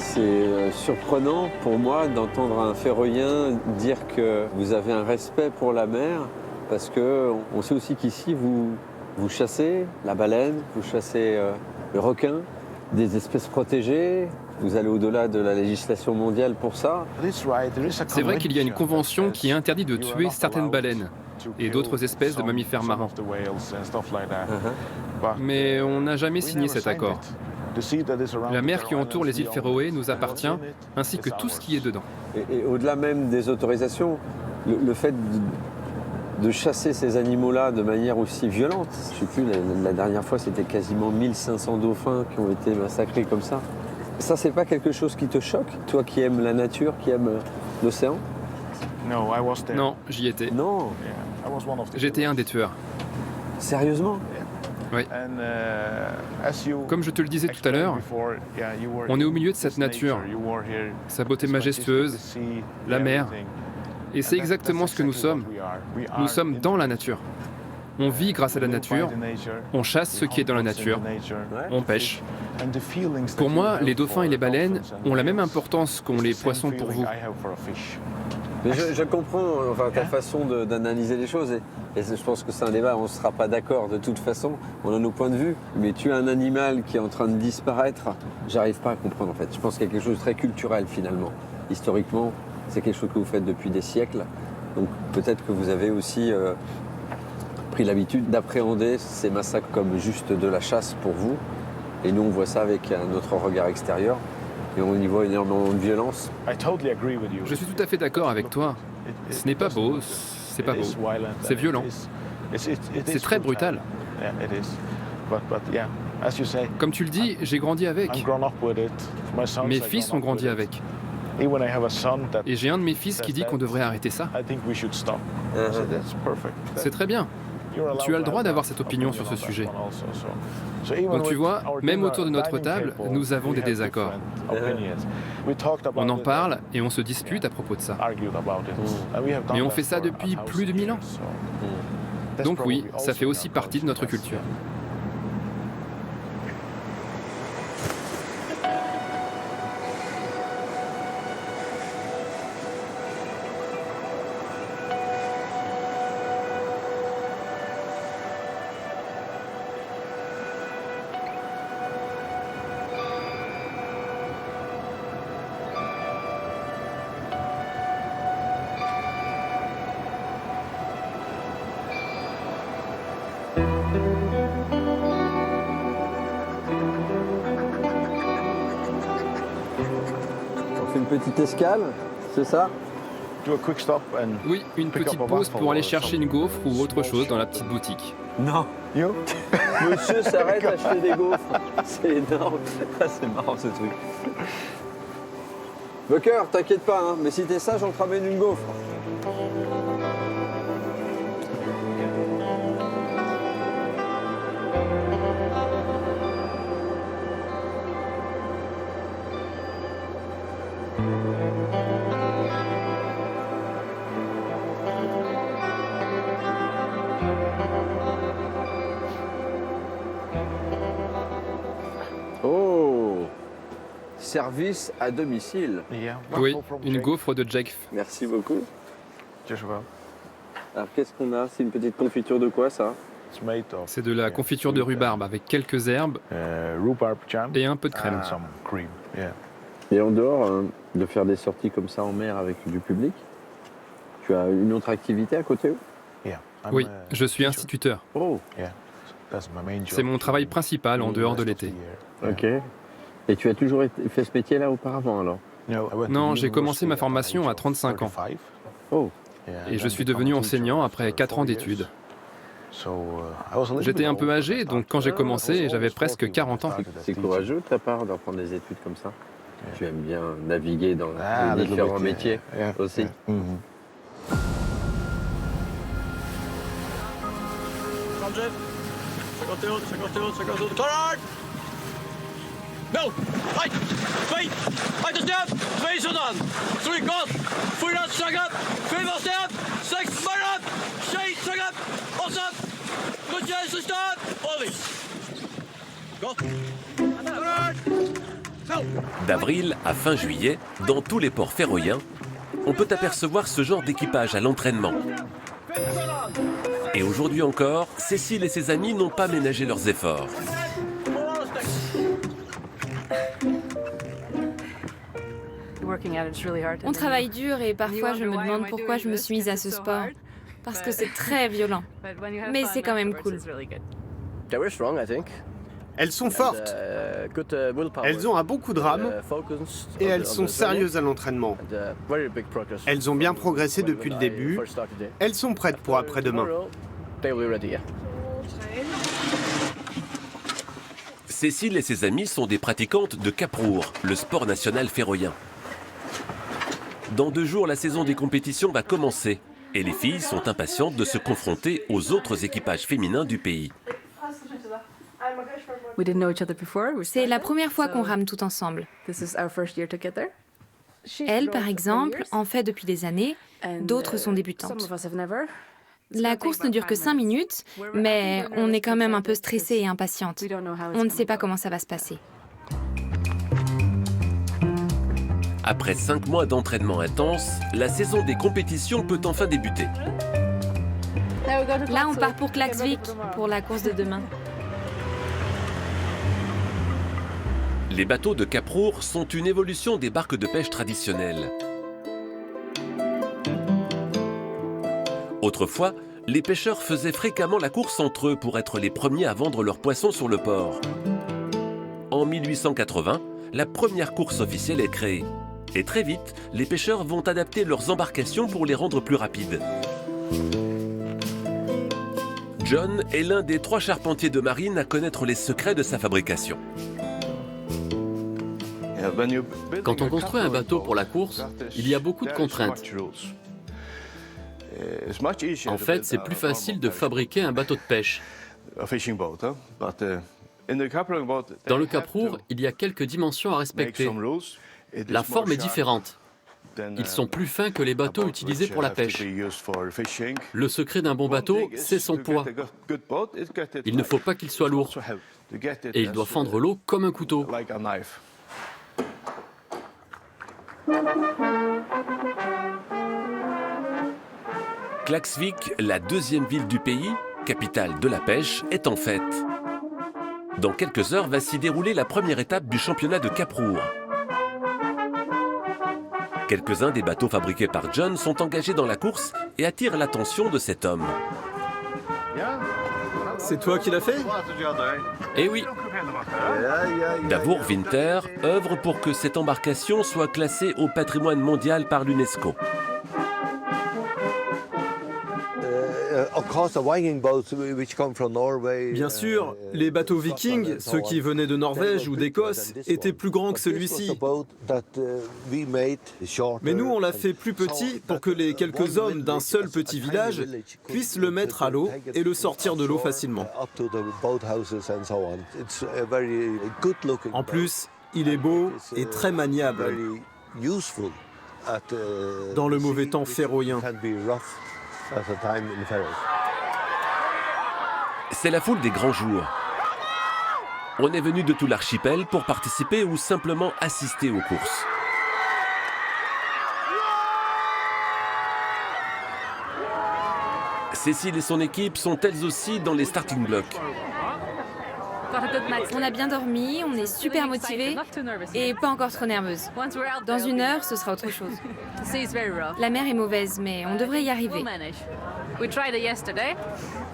C'est surprenant pour moi d'entendre un Féroïen dire que vous avez un respect pour la mer, parce qu'on sait aussi qu'ici, vous chassez la baleine, vous chassez le requin, des espèces protégées, vous allez au-delà de la législation mondiale pour ça. C'est vrai qu'il y a une convention qui interdit de tuer certaines baleines et d'autres espèces de mammifères marins. Mais on n'a jamais signé cet accord. La mer qui entoure les îles Féroé nous appartient, ainsi que tout ce qui est dedans. Et au-delà même des autorisations, le fait de chasser ces animaux-là de manière aussi violente, je ne sais plus, la dernière fois c'était quasiment 1500 dauphins qui ont été massacrés comme ça. Ça, c'est pas quelque chose qui te choque, toi qui aimes la nature, qui aimes l'océan? Non, j'y étais. Non. J'étais un des tueurs. Sérieusement? Oui. Comme je te le disais tout à l'heure, on est au milieu de cette nature, sa beauté majestueuse, la mer. Et c'est exactement ce que nous sommes. Nous sommes dans la nature. On vit grâce à la nature, on chasse ce qui est dans la nature, on pêche. Pour moi, les dauphins et les baleines ont la même importance qu'ont les poissons pour vous. Mais je comprends ta façon d'analyser les choses et je pense que c'est un débat, on ne sera pas d'accord de toute façon, on a nos points de vue, mais tuer un animal qui est en train de disparaître, j'arrive pas à comprendre en fait. Je pense qu'il y a quelque chose de très culturel finalement. Historiquement, c'est quelque chose que vous faites depuis des siècles, donc peut-être que vous avez aussi pris l'habitude d'appréhender ces massacres comme juste de la chasse pour vous, et nous on voit ça avec un autre regard extérieur. Et on y voit énormément de violence. Je suis tout à fait d'accord avec toi. Ce n'est pas beau, c'est pas beau. C'est violent. C'est très brutal. Comme tu le dis, j'ai grandi avec. Mes fils ont grandi avec. Et j'ai un de mes fils qui dit qu'on devrait arrêter ça. C'est très bien. Tu as le droit d'avoir cette opinion sur ce sujet. Donc tu vois, même autour de notre table, nous avons des désaccords. On en parle et on se dispute à propos de ça. Mais on fait ça depuis plus de 1000 ans. Donc oui, ça fait aussi partie de notre culture. Petite escale, c'est ça? Oui, une petite pause pour aller chercher une gaufre ou autre chose dans la petite boutique. Non. Monsieur s'arrête à acheter des gaufres. C'est énorme. C'est marrant ce truc. Bucker, t'inquiète pas, hein, mais si t'es sage, on te ramène une gaufre. Service à domicile. Oui, une gaufre de Jake. Merci beaucoup. Alors qu'est-ce qu'on a? C'est une petite confiture de quoi ça? C'est de la confiture de rhubarbe avec quelques herbes et un peu de crème. Et en dehors de faire des sorties comme ça en mer avec du public, tu as une autre activité à côté? Oui, je suis instituteur. Oh. C'est mon travail principal en dehors de l'été. Ok. Et tu as toujours fait ce métier-là auparavant alors? Non, j'ai commencé ma formation à 35 ans. Oh. Et je suis devenu enseignant après 4 ans d'études. J'étais un peu âgé, donc quand j'ai commencé, j'avais presque 40 ans. C'est courageux de ta part d'apprendre des études comme ça. Tu aimes bien naviguer dans les différents métiers aussi. 51, 51, 52, klaar! Go! Uit! 2! Uit de step! 2 zodan! 3 got! 4 sagat! 5 step! 6 marat! 6 sagat! 8! Goed juist staan! Ollie! Go! D'avril à fin juillet, dans tous les ports féroïens, on peut apercevoir ce genre d'équipage à l'entraînement. Et aujourd'hui encore, Cécile et ses amis n'ont pas ménagé leurs efforts. On travaille dur et parfois je me demande pourquoi je me suis mise à ce sport. Parce que c'est très violent. Mais c'est quand même cool. Elles sont fortes. Elles ont un bon coup de rame et elles sont sérieuses à l'entraînement. Elles ont bien progressé depuis le début. Elles sont prêtes pour après-demain. Cécile et ses amis sont des pratiquantes de Caprour, le sport national féroïen. Dans 2 jours, la saison des compétitions va commencer et les filles sont impatientes de se confronter aux autres équipages féminins du pays. C'est la première fois qu'on rame tout ensemble. Elle, par exemple, en fait depuis des années, d'autres sont débutantes. La course ne dure que 5 minutes, mais on est quand même un peu stressée et impatiente. On ne sait pas comment ça va se passer. Après 5 mois d'entraînement intense, la saison des compétitions peut enfin débuter. Là, on part pour Klaksvik, pour la course de demain. Les bateaux de Caprour sont une évolution des barques de pêche traditionnelles. Autrefois, les pêcheurs faisaient fréquemment la course entre eux pour être les premiers à vendre leurs poissons sur le port. En 1880, la première course officielle est créée. Et très vite, les pêcheurs vont adapter leurs embarcations pour les rendre plus rapides. John est l'un des 3 charpentiers de marine à connaître les secrets de sa fabrication. Quand on construit un bateau pour la course, il y a beaucoup de contraintes. En fait, c'est plus facile de fabriquer un bateau de pêche. Dans le Caprour, il y a quelques dimensions à respecter. La forme est différente. Ils sont plus fins que les bateaux utilisés pour la pêche. Le secret d'un bon bateau, c'est son poids. Il ne faut pas qu'il soit lourd. Et il doit fendre l'eau comme un couteau. Klaksvik, la 2e ville du pays, capitale de la pêche, est en fête. Dans quelques heures va s'y dérouler la première étape du championnat de Caprour. Quelques-uns des bateaux fabriqués par John sont engagés dans la course et attirent l'attention de cet homme. C'est toi qui l'as fait? Eh oui. Davor Winter œuvre pour que cette embarcation soit classée au patrimoine mondial par l'UNESCO. Bien sûr, les bateaux vikings, ceux qui venaient de Norvège ou d'Écosse, étaient plus grands que celui-ci. Mais nous, on l'a fait plus petit pour que les quelques hommes d'un seul petit village puissent le mettre à l'eau et le sortir de l'eau facilement. En plus, il est beau et très maniable. Dans le mauvais temps féroïen. C'est la foule des grands jours. On est venu de tout l'archipel pour participer ou simplement assister aux courses. Cécile et son équipe sont elles aussi dans les starting blocks. On a bien dormi, on est super motivés et pas encore trop nerveuses. Dans 1 heure, ce sera autre chose. La mer est mauvaise, mais on devrait y arriver.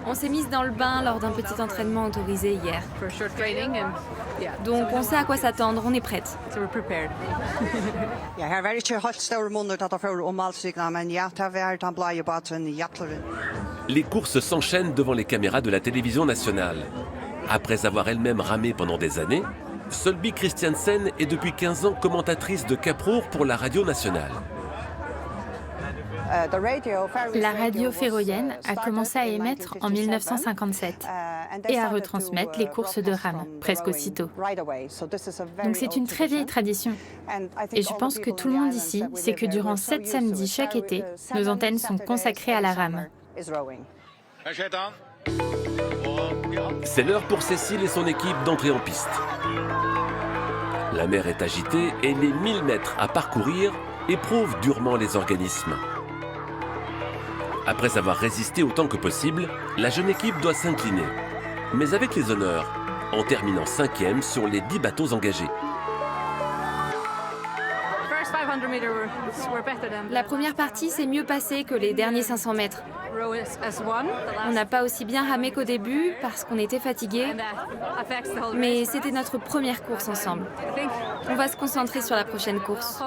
On s'est mise dans le bain lors d'un petit entraînement autorisé hier. Donc on sait à quoi s'attendre, on est prête. Les courses s'enchaînent devant les caméras de la télévision nationale. Après avoir elle-même ramé pendant des années, Sølvi Christiansen est depuis 15 ans commentatrice de Kaprour pour la radio nationale. La radio féroïenne a commencé à émettre en 1957 et à retransmettre les courses de rame, presque aussitôt. Donc c'est une très vieille tradition. Et je pense que tout le monde ici sait que durant 7 samedis chaque été, nos antennes sont consacrées à la rame. C'est l'heure pour Cécile et son équipe d'entrer en piste. La mer est agitée et les 1000 mètres à parcourir éprouvent durement les organismes. Après avoir résisté autant que possible, la jeune équipe doit s'incliner. Mais avec les honneurs, en terminant 5e sur les 10 bateaux engagés. La première partie s'est mieux passée que les derniers 500 mètres. On n'a pas aussi bien ramé qu'au début parce qu'on était fatigués, mais c'était notre première course ensemble. On va se concentrer sur la prochaine course.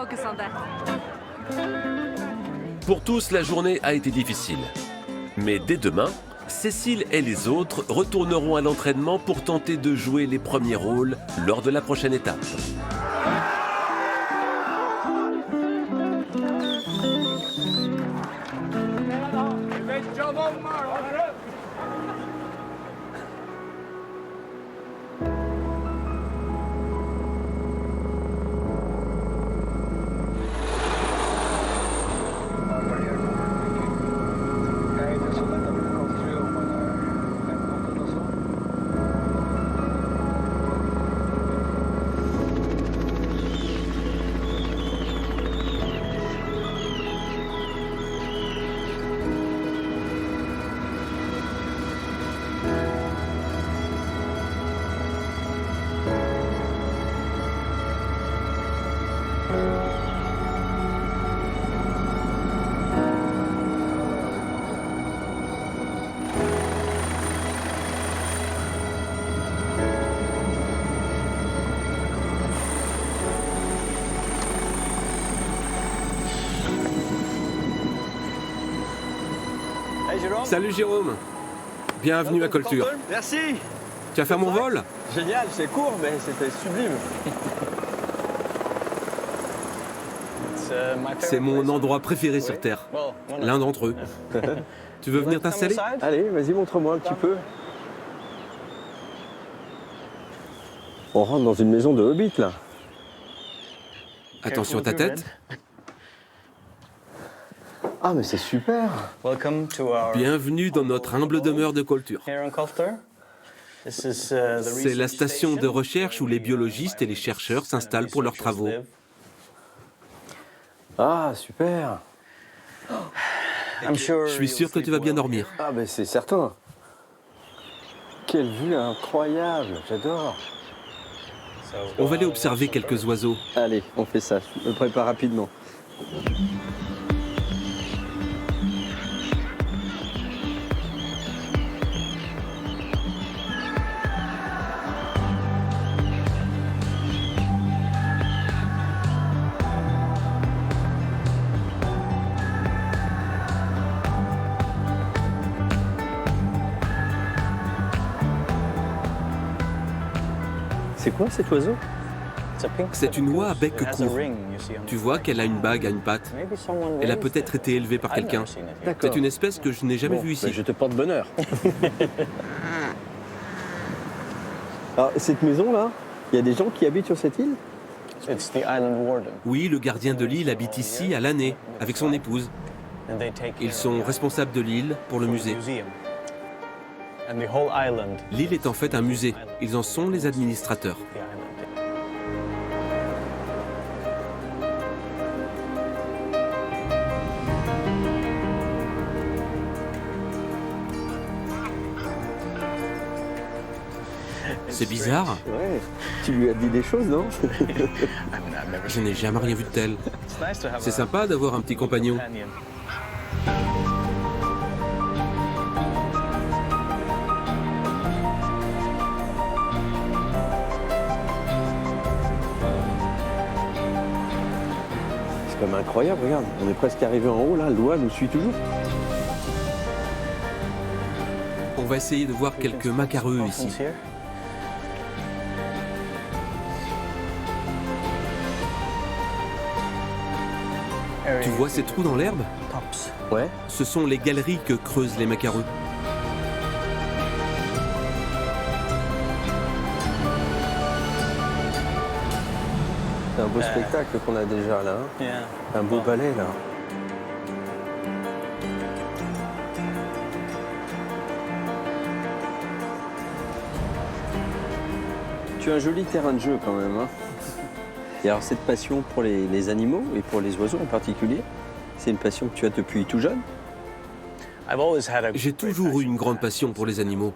Pour tous, la journée a été difficile. Mais dès demain, Cécile et les autres retourneront à l'entraînement pour tenter de jouer les premiers rôles lors de la prochaine étape. Salut Jérôme, bienvenue à Koltur. Merci. Tu as fait mon vol? Génial, c'est court mais c'était sublime. C'est mon endroit préféré sur Terre, l'un d'entre eux. Tu veux venir t'installer? Allez, vas-y, montre-moi un petit peu. On rentre dans une maison de hobbit là. Attention à ta tête. Ah mais c'est super. Bienvenue dans notre humble demeure de Koltur. C'est la station de recherche où les biologistes et les chercheurs s'installent pour leurs travaux. Ah super. Je suis sûr que tu vas bien dormir. Ah ben c'est certain. Quelle vue incroyable, j'adore. On va aller observer quelques oiseaux. Allez, on fait ça, je me prépare rapidement. C'est quoi cet oiseau? C'est une oie à bec court. Tu vois qu'elle a une bague à une patte. Elle a peut-être été élevée par quelqu'un. C'est une espèce que je n'ai jamais vue ici. Je te porte bonheur. Alors, cette maison-là, il y a des gens qui habitent sur cette île? Oui, le gardien de l'île habite ici à l'année, avec son épouse. Ils sont responsables de l'île pour le musée. L'île est en fait un musée. Ils en sont les administrateurs. C'est bizarre. Ouais. Tu lui as dit des choses, non? Je n'ai jamais rien vu de tel. C'est sympa d'avoir un petit compagnon. C'est comme incroyable, regarde. On est presque arrivé en haut, là. Loa nous suit toujours. On va essayer de voir quelques macareux ici. Tu vois ces trous dans l'herbe? Ouais. Ce sont les galeries que creusent les macareux. C'est un beau spectacle qu'on a déjà là. Hein. Un beau ballet là. Tu as un joli terrain de jeu quand même. Hein. Et alors cette passion pour les animaux et pour les oiseaux en particulier, c'est une passion que tu as depuis tout jeune? J'ai toujours eu une grande passion pour les animaux.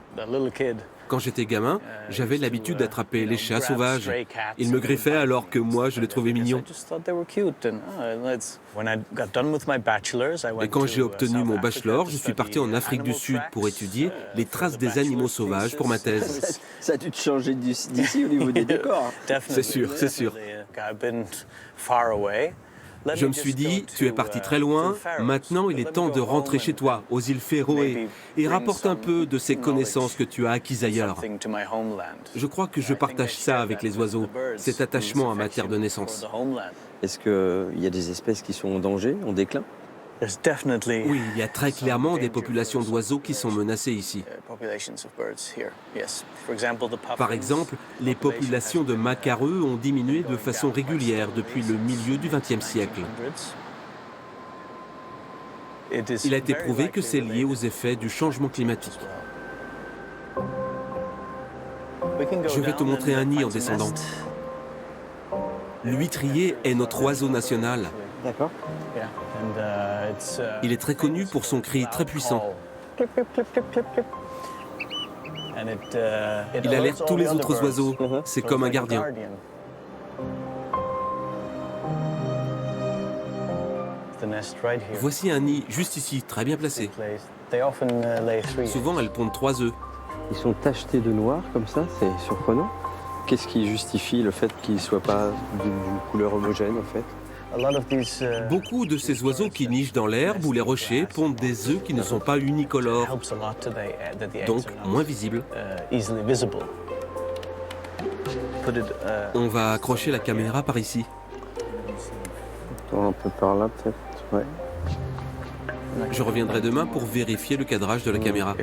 Quand j'étais gamin, j'avais l'habitude d'attraper les chats sauvages. Ils me griffaient alors que moi, je les trouvais mignons. Et quand j'ai obtenu mon bachelor, je suis parti en Afrique du Sud pour étudier les traces des animaux sauvages pour ma thèse. Ça a dû te changer d'ici au niveau des décors. C'est sûr, c'est sûr. Je me suis dit, tu es parti très loin, maintenant il est temps de rentrer chez toi, aux îles Féroé, et rapporte un peu de ces connaissances que tu as acquises ailleurs. Je crois que je partage ça avec les oiseaux, cet attachement à ma terre de naissance. Est-ce qu'il y a des espèces qui sont en danger, en déclin? Oui, il y a très clairement des populations d'oiseaux qui sont menacées ici. Par exemple, les populations de macareux ont diminué de façon régulière depuis le milieu du XXe siècle. Il a été prouvé que c'est lié aux effets du changement climatique. Je vais te montrer un nid en descendant. L'huîtrier est notre oiseau national. D'accord. Il est très connu pour son cri très puissant. Il alerte tous les autres oiseaux. C'est comme un gardien. Voici un nid juste ici, très bien placé. Souvent, elles pondent 3 œufs. Ils sont tachetés de noir comme ça, c'est surprenant. Qu'est-ce qui justifie le fait qu'ils ne soient pas d'une couleur homogène en fait? Beaucoup de ces oiseaux qui nichent dans l'herbe ou les rochers pondent des œufs qui ne sont pas unicolores, donc moins visibles. On va accrocher la caméra par ici. Un peu par là peut-être, ouais. Je reviendrai demain pour vérifier le cadrage de la caméra.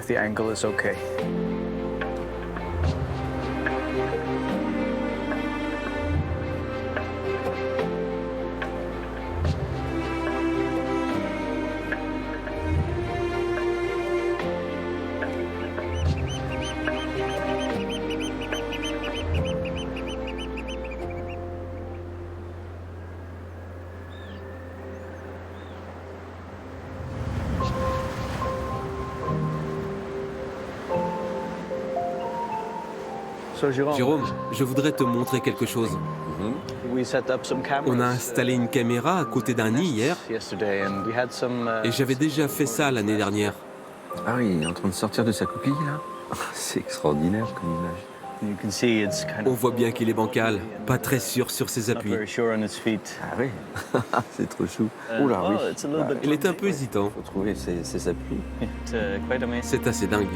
Jérôme, je voudrais te montrer quelque chose. On a installé une caméra à côté d'un nid hier et j'avais déjà fait ça l'année dernière. Ah oui, il est en train de sortir de sa coquille là. C'est extraordinaire comme image. On voit bien qu'il est bancal, pas très sûr sur ses appuis. Ah oui, c'est trop chou. Oula, oui. Il est un peu hésitant. Il faut trouver ses appuis. C'est assez dingue.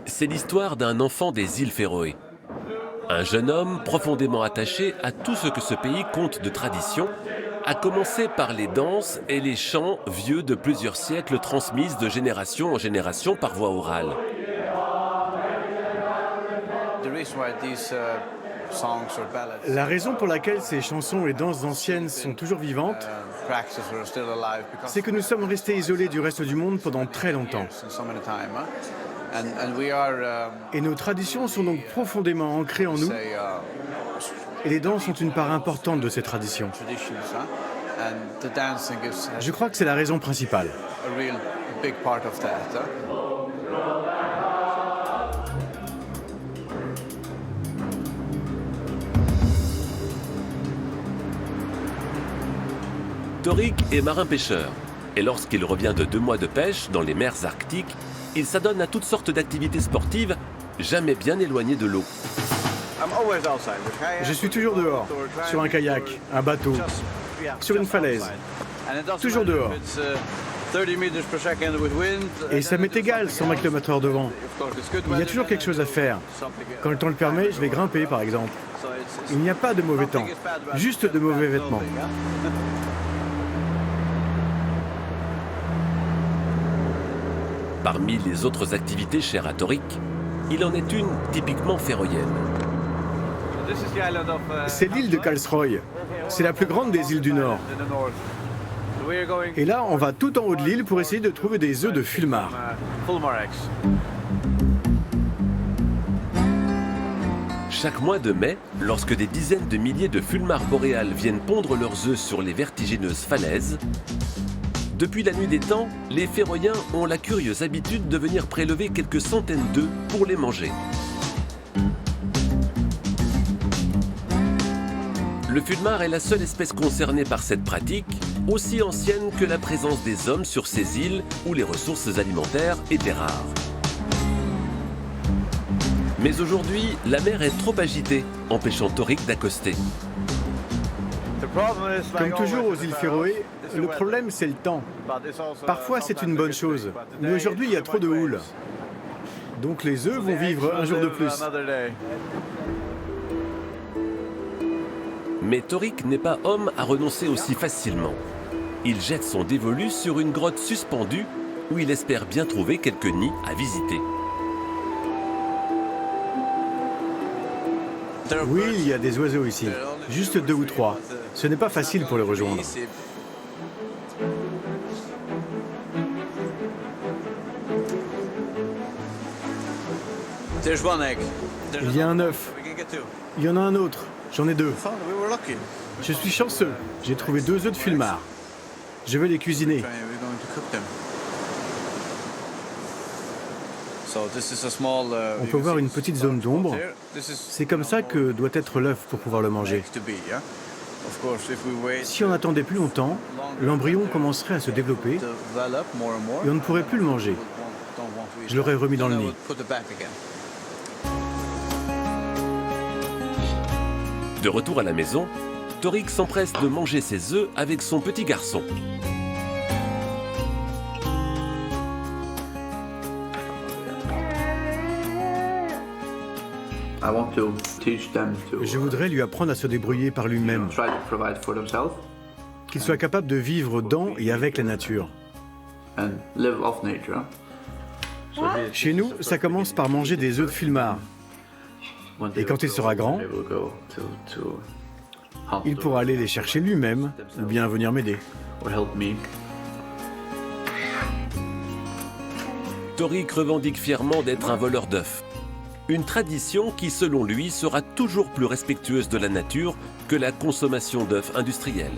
C'est l'histoire d'un enfant des îles Féroé. Un jeune homme profondément attaché à tout ce que ce pays compte de tradition, a commencé par les danses et les chants vieux de plusieurs siècles transmises de génération en génération par voie orale. La raison pour laquelle ces chansons et danses anciennes sont toujours vivantes, c'est que nous sommes restés isolés du reste du monde pendant très longtemps. Et nos traditions sont donc profondément ancrées en nous, et les danses sont une part importante de ces traditions. Je crois que c'est la raison principale. Torik est marin-pêcheur, et lorsqu'il revient de 2 mois de pêche dans les mers arctiques, il s'adonne à toutes sortes d'activités sportives, jamais bien éloignées de l'eau. Je suis toujours dehors, sur un kayak, un bateau, sur une falaise, toujours dehors. Et ça m'est égal, 100 km/h de vent. Il y a toujours quelque chose à faire. Quand le temps le permet, je vais grimper, par exemple. Il n'y a pas de mauvais temps, juste de mauvais vêtements. Parmi les autres activités chères à Torik, il en est une typiquement féroïenne. C'est l'île de Karlsruhe. C'est la plus grande des îles du Nord. Et là, on va tout en haut de l'île pour essayer de trouver des œufs de fulmar. Chaque mois de mai, lorsque des dizaines de milliers de fulmars boréales viennent pondre leurs œufs sur les vertigineuses falaises, depuis la nuit des temps, les Féroïens ont la curieuse habitude de venir prélever quelques centaines d'œufs pour les manger. Le fulmar est la seule espèce concernée par cette pratique, aussi ancienne que la présence des hommes sur ces îles où les ressources alimentaires étaient rares. Mais aujourd'hui, la mer est trop agitée, empêchant Torik d'accoster. Comme toujours aux îles Féroé, le problème c'est le temps. Parfois c'est une bonne chose, mais aujourd'hui il y a trop de houle. Donc les œufs vont vivre un jour de plus. Mais Torik n'est pas homme à renoncer aussi facilement. Il jette son dévolu sur une grotte suspendue où il espère bien trouver quelques nids à visiter. Oui, il y a des oiseaux ici, juste 2 ou 3. Ce n'est pas facile pour les rejoindre. Il y a un œuf. Il y en a un autre. J'en ai 2. Je suis chanceux. J'ai trouvé 2 œufs de fulmar. Je vais les cuisiner. On peut voir une petite zone d'ombre. C'est comme ça que doit être l'œuf pour pouvoir le manger. Si on attendait plus longtemps, l'embryon commencerait à se développer et on ne pourrait plus le manger. Je l'aurais remis dans le nid. De retour à la maison, Torik s'empresse de manger ses œufs avec son petit garçon. Je voudrais lui apprendre à se débrouiller par lui-même, qu'il soit capable de vivre dans et avec la nature. Chez nous, ça commence par manger des œufs de fulmar. Et quand il sera grand, il pourra aller les chercher lui-même ou bien venir m'aider. Torik revendique fièrement d'être un voleur d'œufs. Une tradition qui, selon lui, sera toujours plus respectueuse de la nature que la consommation d'œufs industriels.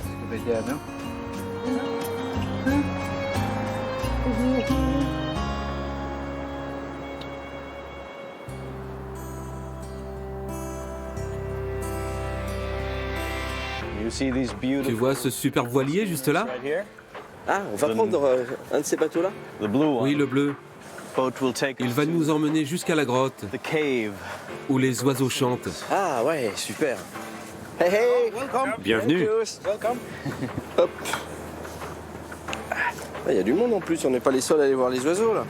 Tu vois ce super voilier juste là? Ah, on va prendre un de ces bateaux-là? Oui, le bleu. Il va nous emmener jusqu'à la grotte, où les oiseaux chantent. Ah ouais, super. Hey, hey, Bienvenue. Hop. Il y a du monde en plus, on n'est pas les seuls à aller voir les oiseaux là.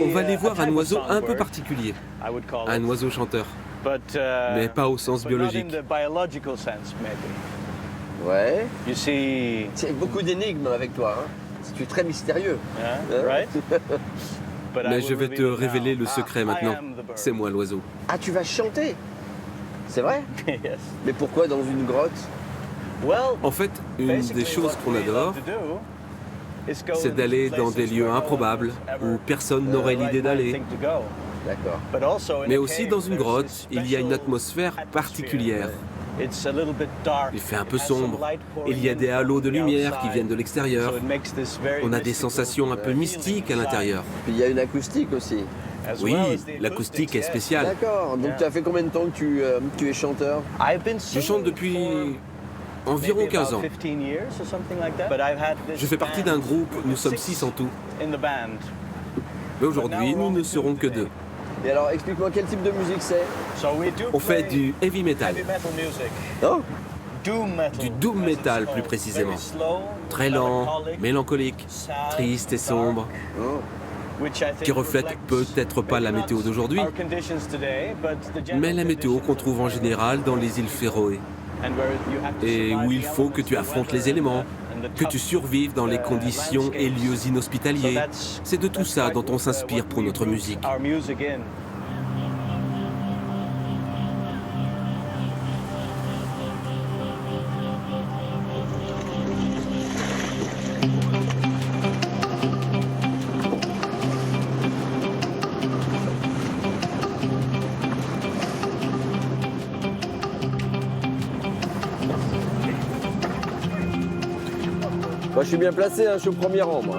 On va aller voir un oiseau un peu particulier, un oiseau chanteur, mais pas au sens biologique. Ouais. C'est beaucoup d'énigmes avec toi. Hein. Tu es très mystérieux. Mais je vais te révéler le secret maintenant. C'est moi l'oiseau. Ah, tu vas chanter? C'est vrai? Mais pourquoi dans une grotte? En fait, une des choses qu'on adore, c'est d'aller dans des lieux improbables où personne n'aurait l'idée d'aller. D'accord. Mais aussi dans une grotte, il y a une atmosphère particulière. Il fait un peu sombre. Il y a des halos de lumière qui viennent de l'extérieur. On a des sensations un peu mystiques à l'intérieur. Puis il y a une acoustique aussi. Oui, l'acoustique est spéciale. D'accord. Donc tu as fait combien de temps que tu es chanteur? Je chante depuis environ 15 ans. Je fais partie d'un groupe, nous sommes 6 en tout. Mais aujourd'hui, nous ne serons que 2. Et alors, explique-moi quel type de musique c'est? On fait du heavy metal. Oh. Du doom metal plus précisément. Très lent, mélancolique, triste et sombre. Qui reflète peut-être pas la météo d'aujourd'hui, mais la météo qu'on trouve en général dans les îles Féroé. Et où il faut que tu affrontes les éléments, que tu survives dans les conditions et lieux inhospitaliers. C'est de tout ça dont on s'inspire pour notre musique. Moi, je suis bien placé, hein, je suis au premier rang, moi.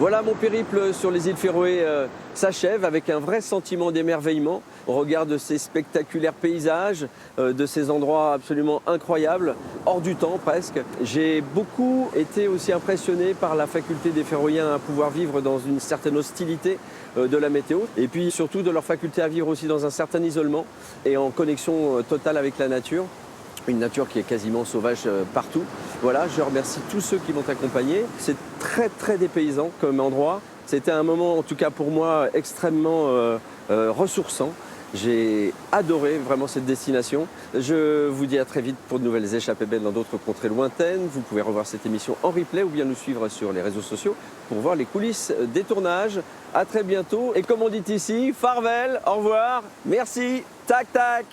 Voilà, mon périple sur les îles Féroé s'achève avec un vrai sentiment d'émerveillement au regard de ces spectaculaires paysages, de ces endroits absolument incroyables, hors du temps presque. J'ai beaucoup été aussi impressionné par la faculté des Féroïens à pouvoir vivre dans une certaine hostilité de la météo et puis surtout de leur faculté à vivre aussi dans un certain isolement et en connexion totale avec la nature. Une nature qui est quasiment sauvage partout. Voilà, je remercie tous ceux qui m'ont accompagné. C'est très très dépaysant comme endroit. C'était un moment, en tout cas pour moi, extrêmement ressourçant. J'ai adoré vraiment cette destination. Je vous dis à très vite pour de nouvelles échappées belles dans d'autres contrées lointaines. Vous pouvez revoir cette émission en replay ou bien nous suivre sur les réseaux sociaux pour voir les coulisses des tournages. À très bientôt. Et comme on dit ici, farvel, au revoir, merci, tac tac.